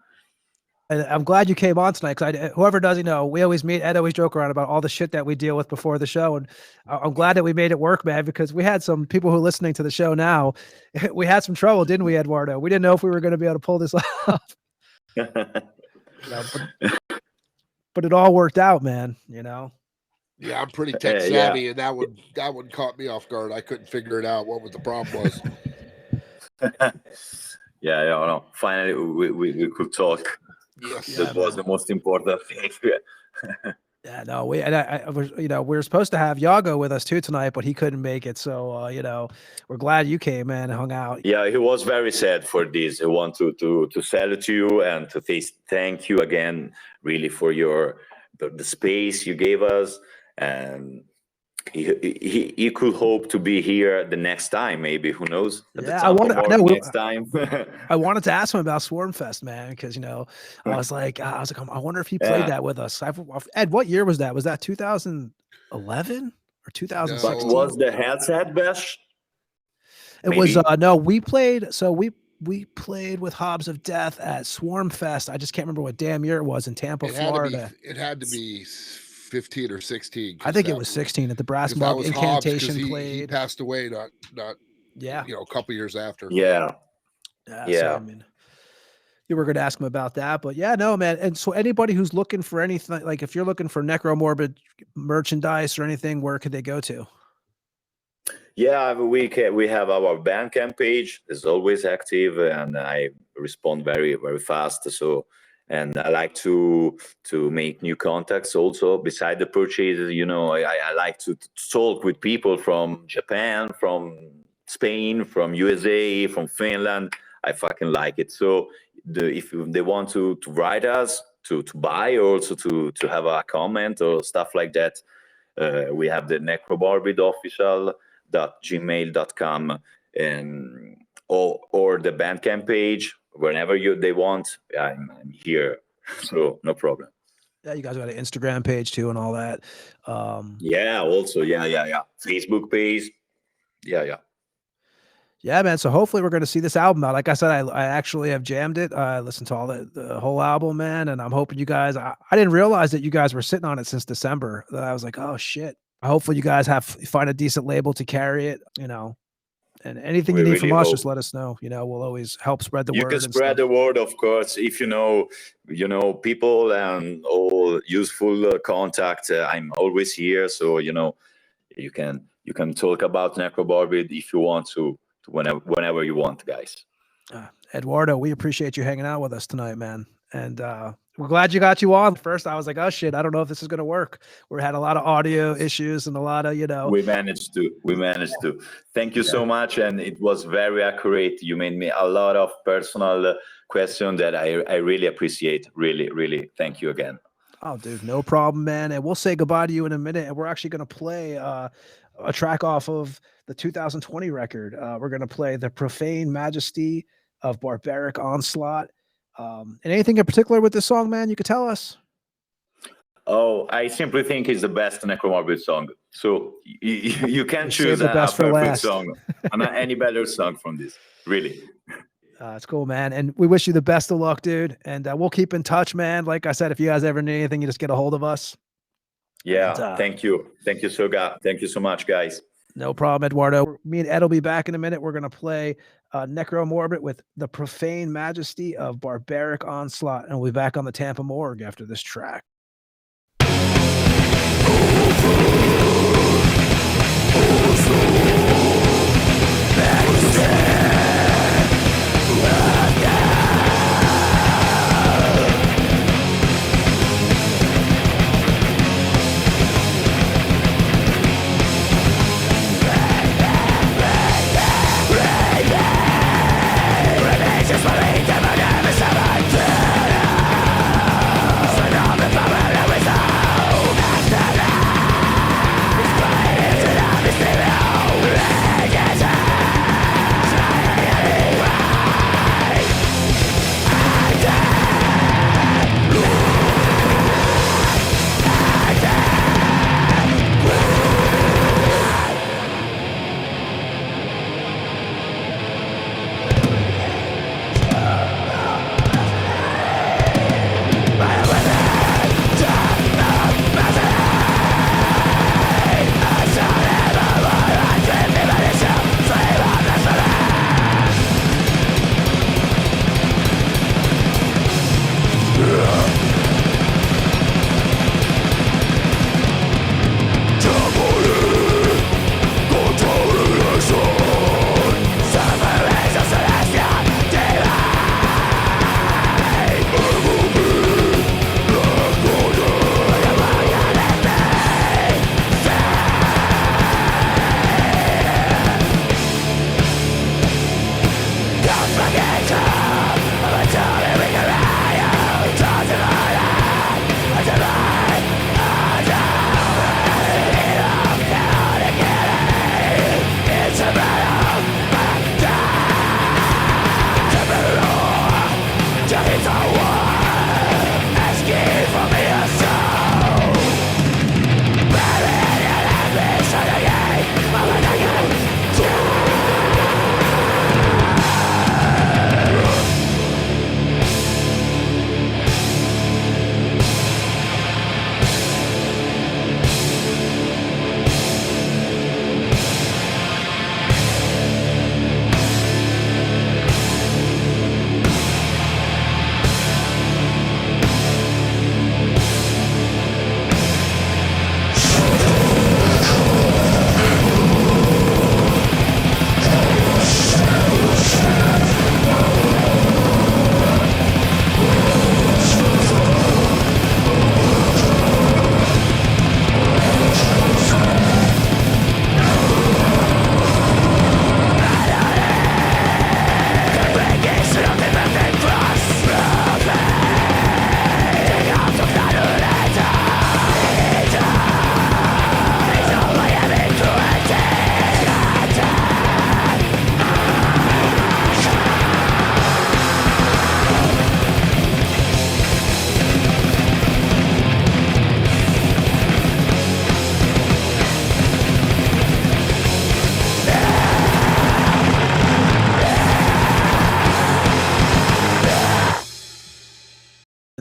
And I'm glad you came on tonight, because whoever doesn't know, we always meet. Ed always joke around about all the shit that we deal with before the show, and I'm glad that we made it work, man. Because we had some people who are listening to the show now. We had some trouble, didn't we, Eduardo? We didn't know if we were going to be able to pull this off. But it all worked out, man. Yeah, I'm pretty tech savvy, and that one caught me off guard. I couldn't figure it out what the problem was. Yeah, no. Finally, we could talk. Yes. That was the most important thing. Yeah, no, I was, we were supposed to have Yago with us too tonight, but he couldn't make it. So, we're glad you came, man, and hung out. Yeah, he was very sad for this. I want to salute you and to say thank you again, really, for the space you gave us. And he could hope to be here the next time, maybe. Who knows? Yeah, next time. I wanted to ask him about Swarmfest, man, because I was like, I wonder if he played that with us. Ed, what year was that? Was that 2011 or 2016? But was the Headset Bash? It maybe? Was no. We played. So we played with Hobbs of Death at Swarmfest. I just can't remember what damn year it was in Tampa, Florida. It had to be 15 or 16. I think it was 16 at the Brass Mug Incantation played. He passed away not a couple years after. Yeah. So, I mean, you were going to ask him about that, but yeah, no, man. And so anybody who's looking for anything, like if you're looking for Necromorbid merchandise or anything, where could they go to? Yeah, we have our Bandcamp page. It's always active, and I respond very, very fast. So. And I like to make new contacts also beside the purchases. I like to talk with people from Japan, from Spain, from USA, from Finland. I fucking like it. So if they want to write us, to buy, or also to have a comment or stuff like that, we have the necromorbidofficial.gmail.com and or the Bandcamp page. Whenever they want, I'm here, so no problem. Yeah, you guys got an Instagram page too and all that. Yeah, also, yeah. Facebook page. Yeah, man. So hopefully we're going to see this album out. Like I said, I actually have jammed it. I listened to all the whole album, man, and I'm hoping you guys. I didn't realize that you guys were sitting on it since December. I was like, oh shit. Hopefully you guys find a decent label to carry it. And anything you need from us, just let us know. We'll always help spread the word. You can spread the word, of course. If you know people and all useful contact, I'm always here. So you can talk about Necromorbid if you want to whenever you want, guys. Eduardo, we appreciate you hanging out with us tonight, man. And we're glad you got you on. First, I was like, oh shit, I don't know if this is going to work. We had a lot of audio issues and a lot of, We managed to. Thank you so much. And it was very accurate. You made me a lot of personal questions that I really appreciate. Really, really. Thank you again. Oh, dude, no problem, man. And we'll say goodbye to you in a minute. And we're actually going to play a track off of the 2020 record. We're going to play the Profane Majesty of Barbaric Onslaught. And anything in particular with this song, man, you could tell us? Oh, I simply think it's the best Necromorbid song. So you can choose a perfect song, not any better song from this, really. It's cool, man. And we wish you the best of luck, dude. And we'll keep in touch, man. Like I said, if you guys ever need anything, you just get a hold of us. Yeah, and, thank you. Thank you so much, guys. No problem, Eduardo. Me and Ed will be back in a minute. We're going to play Necromorbid with the Profane Majesty of Barbaric Onslaught. And we'll be back on the Tampa Morgue after this track. Mysterio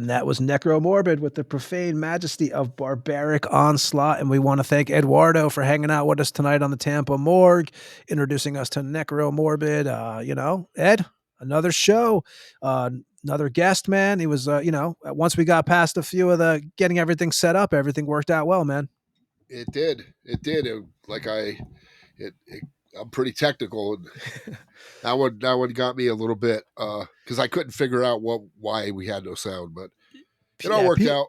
And that was Necromorbid with the Profane Majesty of Barbaric, Onslaught. And we want to thank Eduardo for hanging out with us tonight on the Tampa Morgue, introducing us to Necromorbid. Ed, another show, another guest, man. He was, once we got past a few of the getting everything set up, everything worked out well, man. It did. I'm pretty technical. That one got me a little bit because I couldn't figure out why we had no sound, but it all worked out.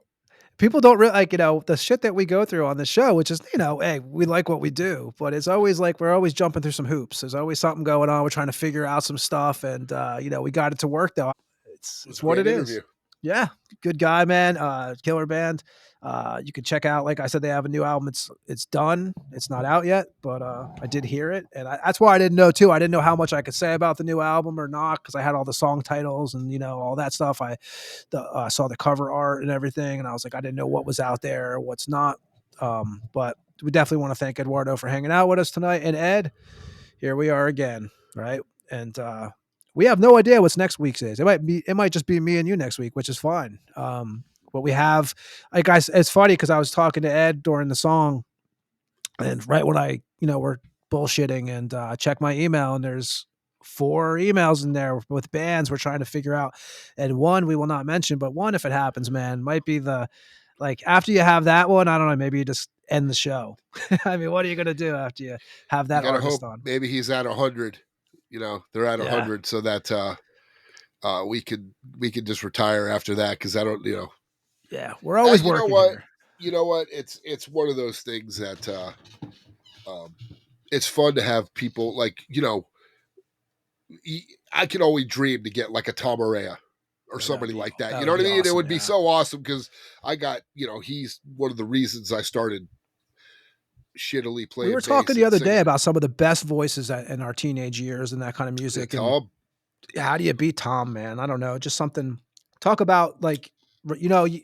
People don't really like, the shit that we go through on the show, which is, hey, we like what we do, but it's always like we're always jumping through some hoops. There's always something going on. We're trying to figure out some stuff, and we got it to work though. It's what it is. Yeah, good guy, man. Killer band. You can check out, like I said, they have a new album. It's done. It's not out yet, but I did hear it, and that's why I didn't know too. I didn't know how much I could say about the new album or not because I had all the song titles and all that stuff. I saw the cover art and everything, and I was like, I didn't know what was out there, what's not. But we definitely want to thank Eduardo for hanging out with us tonight. And Ed, here we are again, right? And we have no idea what's next week's is. It might just be me and you next week, which is fine. But we have, like, guys, it's funny because I was talking to Ed during the song, and right when I, we're bullshitting and check my email, and there's 4 emails in there with bands we're trying to figure out, and one we will not mention, but one, if it happens, man, might be after you have that one, I don't know, maybe you just end the show. I mean, what are you gonna do after you have that artist on? Maybe he's at 100. They're at 100, so that we could just retire after that because I don't, Yeah, we're always working. You know what? It's one of those things that it's fun to have people like, I can only dream to get like a Tom Araya or somebody like that. You know what I mean? Awesome, it would be so awesome because I got, he's one of the reasons I started shittily playing. We were talking the other day about some of the best voices in our teenage years and that kind of music. And how do you beat Tom, man? I don't know. Just something. Talk about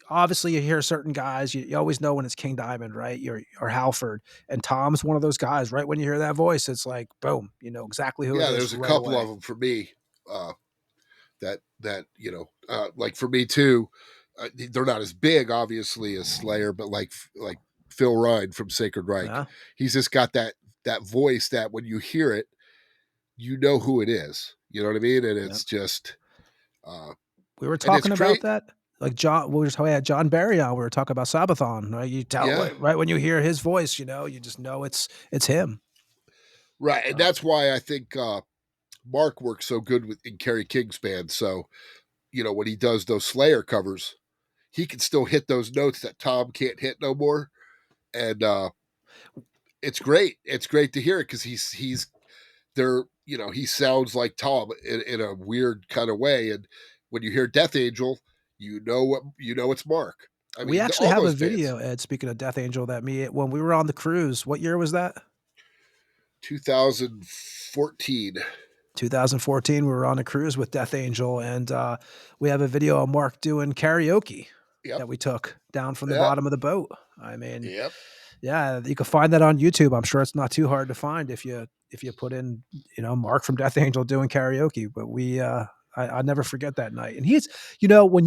obviously you hear certain guys, you always know when it's King Diamond, right? Or Halford, and Tom's one of those guys, right? When you hear that voice, it's like, boom, you know exactly who it is. Yeah, there's a couple of them for me that like for me too, they're not as big, obviously, as Slayer, but like Phil Ryan from Sacred Reich, he's just got that voice that when you hear it, you know who it is. You know what I mean? And it's just... we were talking about that. Like John, we had John Barry on. We were talking about Sabathon, right? You tell right when you hear his voice, you just know it's him, right? And that's why I think Mark works so good in Kerry King's band. So, when he does those Slayer covers, he can still hit those notes that Tom can't hit no more, and it's great. It's great to hear it because he's there. He sounds like Tom in a weird kind of way, and when you hear Death Angel, it's Mark. I mean, we actually have a video, Ed, speaking of Death Angel, when we were on the cruise, what year was that? 2014. 2014, we were on a cruise with Death Angel, and we have a video of Mark doing karaoke that we took down from the bottom of the boat. I mean, yeah, you can find that on YouTube. I'm sure it's not too hard to find if you put in, Mark from Death Angel doing karaoke. But I never forget that night. And he's, when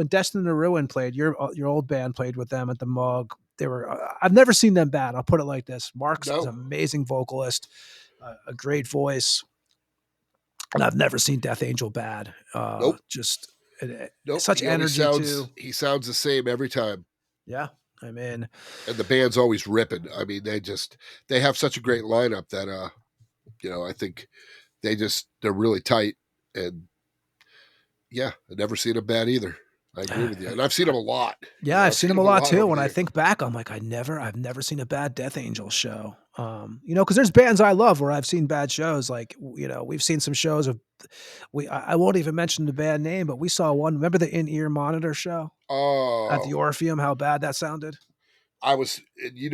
Destined to Ruin played, your old band played with them at the Mug. They were, I've never seen them bad. I'll put it like this. Mark's an amazing vocalist, a great voice. And I've never seen Death Angel bad. Just such energy too. He sounds the same every time. Yeah. I mean, and the band's always ripping. I mean, they have such a great lineup that, I think they're really tight. And yeah, I've never seen them bad either. I agree with you. And I've seen them a lot. Yeah, I've seen them a lot too. When I think back, I'm like, I've never seen a bad Death Angel show. Because there's bands I love where I've seen bad shows. Like, we've seen some shows of, I won't even mention the band name, but we saw one. Remember the In-Ear Monitor show? Oh, at the Orpheum, how bad that sounded. I was, me,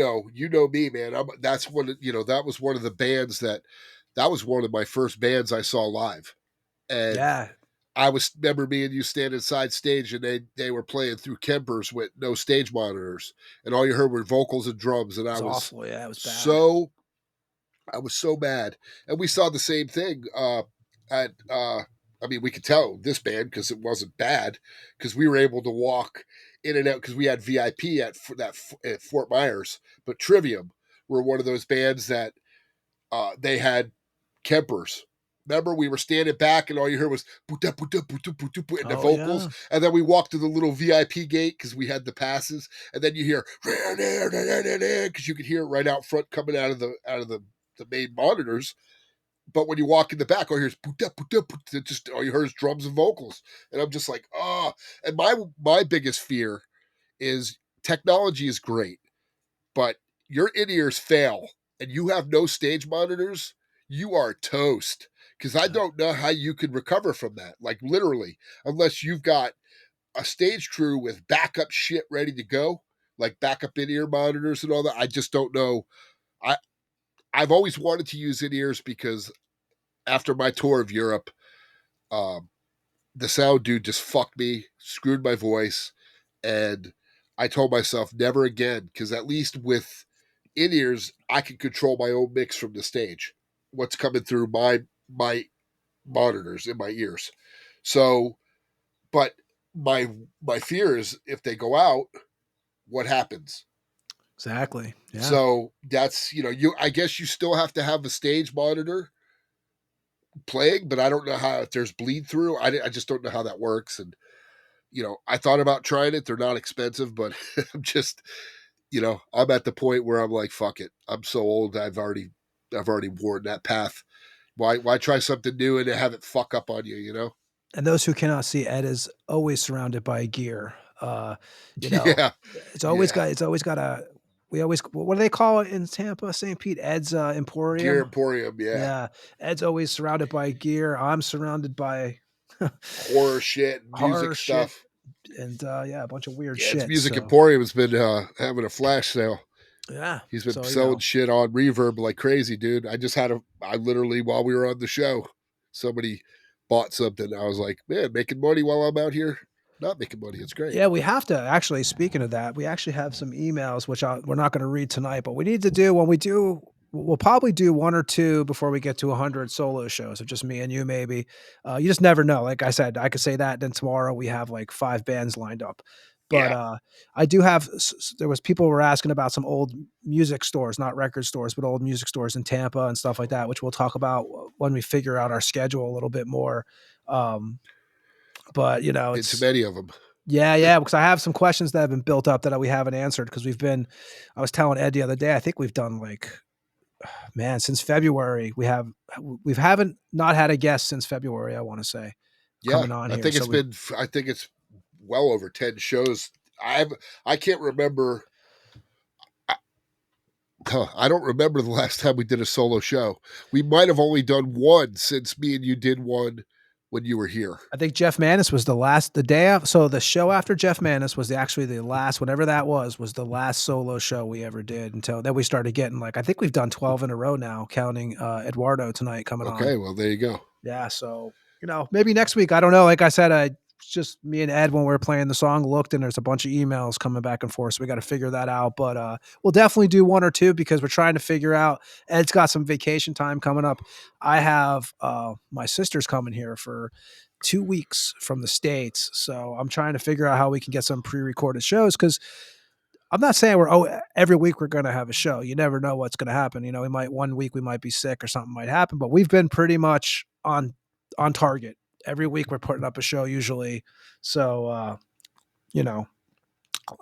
man. That was one of the bands that was one of my first bands I saw live. And I remember me and you standing side stage, and they were playing through Kempers with no stage monitors, and all you heard were vocals and drums, and I was awful. Yeah, it was bad. I was so bad. And we saw the same thing at I mean, we could tell this band because it wasn't bad, because we were able to walk in and out because we had VIP at Fort Myers. But Trivium were one of those bands that they had Kempers. Remember, we were standing back and all you heard was boot-da, boot-da, boot-da, boot-da, boot-da, and the vocals. Yeah. And then we walked to the little VIP gate because we had the passes. And then you hear because you could hear it right out front coming out of the main monitors. But when you walk in the back, all you hear is boot-da, boot-da, boot-da, just all you heard is drums and vocals. And I'm just like, oh. And my biggest fear is technology is great, but your in-ears fail and you have no stage monitors, you are toast. Because I don't know how you can recover from that. Like literally, unless you've got a stage crew with backup shit ready to go, like backup in-ear monitors and all that. I just don't know. I've always wanted to use in-ears because after my tour of Europe, the sound dude just fucked me, screwed my voice, and I told myself never again, because at least with in-ears, I can control my own mix from the stage. What's coming through my monitors in my ears. So, but my fear is if they go out, what happens? Exactly. Yeah. So that's, I guess you still have to have a stage monitor playing, but I don't know how, if there's bleed through. I just don't know how that works. And, I thought about trying it. They're not expensive, but I'm just, I'm at the point where I'm like, fuck it. I'm so old. I've already worn that path. Why try something new and have it fuck up on you, And those who cannot see, Ed is always surrounded by gear. Yeah. It's always got a, what do they call it in Tampa, St. Pete? Ed's Emporium. Gear Emporium, yeah. Yeah. Ed's always surrounded by gear. I'm surrounded by horror shit, music stuff. And a bunch of weird shit. It's Music Emporium has been having a flash sale. Yeah. He's been selling shit on Reverb like crazy, dude. I literally, while we were on the show, somebody bought something. I was like, man, making money while I'm out here not making money. It's great. Yeah, we have to actually, speaking of that, we actually have some emails, which we're not going to read tonight, but we need to do, when we do, we'll probably do one or two before we get to 100 solo shows of just me and you, maybe. You just never know. Like I said, I could say that, then tomorrow we have like 5 bands lined up. But I do have, there was people were asking about some old music stores, not record stores, but old music stores in Tampa and stuff like that, which we'll talk about when we figure out our schedule a little bit more. But it's many of them. Yeah, because I have some questions that have been built up that we haven't answered, because I was telling Ed the other day, I think we've done since February, we haven't not had a guest since February, I want to say. Coming on I here. think I think it's well over 10 shows. I can't remember. I don't remember the last time we did a solo show. We might have only done one since me and you did one when you were here. I think Jeff Manis was the day after. So the show after Jeff Manis was actually the last, whatever that was the last solo show we ever did, until then we started getting I think we've done 12 in a row now, counting Eduardo tonight coming on. Okay, well, there you go. Yeah, so, maybe next week. I don't know. Like I said, just me and Ed, when we were playing the song, looked, and there's a bunch of emails coming back and forth, so we got to figure that out. But we'll definitely do one or two, because we're trying to figure out. Ed's got some vacation time coming up. I have my sister's coming here for 2 weeks from the States, so I'm trying to figure out how we can get some pre-recorded shows, because I'm not saying every week we're going to have a show. You never know what's going to happen. One week we might be sick or something might happen, but we've been pretty much on target. Every week we're putting up a show usually. So,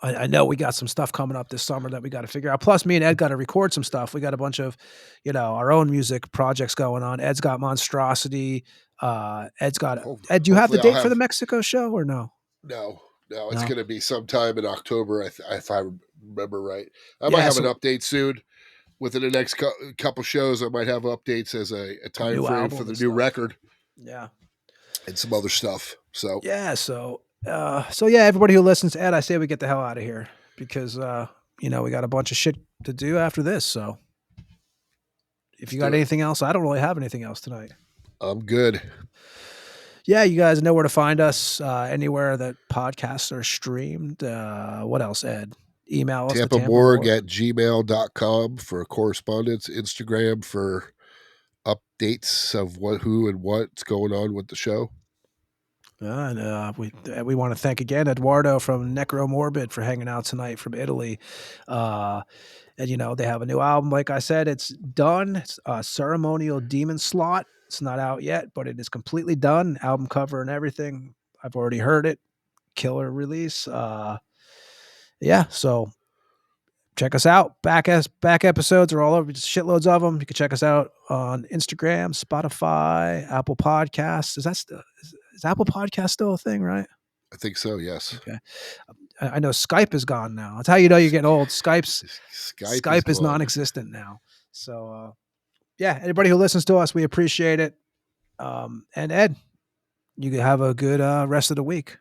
I know we got some stuff coming up this summer that we got to figure out. Plus me and Ed got to record some stuff. We got a bunch of, our own music projects going on. Ed's got Monstrosity. Ed, do you have the date for the Mexico show or no? No, it's going to be sometime in October. If I remember right, I might have an update soon. Within the next couple shows, I might have updates as a time frame for the new record. Yeah. And some other stuff. So everybody who listens to Ed, I say we get the hell out of here, because we got a bunch of shit to do after this. So if you got anything else, I don't really have anything else tonight. I'm good. Yeah, you guys know where to find us. Anywhere that podcasts are streamed. What else, Ed? Email us. Tampa Morgue at gmail.com for correspondence. Instagram for updates of who and what's going on with the show. And we want to thank again Eduardo from Necromorbid for hanging out tonight from Italy. And they have a new album. Like I said, it's done. It's Ceremonial Demon Slot. It's not out yet, but it is completely done. Album cover and everything. I've already heard it. Killer release. So check us out. Back episodes are all over. Just shitloads of them. You can check us out on Instagram, Spotify, Apple Podcasts. Is Apple Podcast still a thing, right? I think so, yes. Okay. I know Skype is gone now. That's how you know you're getting old. Skype is non-existent now. So, anybody who listens to us, we appreciate it. And Ed, you can have a good rest of the week.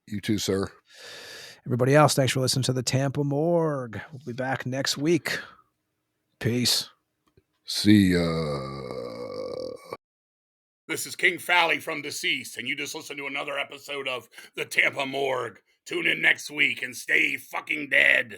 You too, sir. Everybody else, thanks for listening to the Tampa Morgue. We'll be back next week. Peace. See ya. This is King Fally from Deceased, and you just listened to another episode of the Tampa Morgue. Tune in next week and stay fucking dead.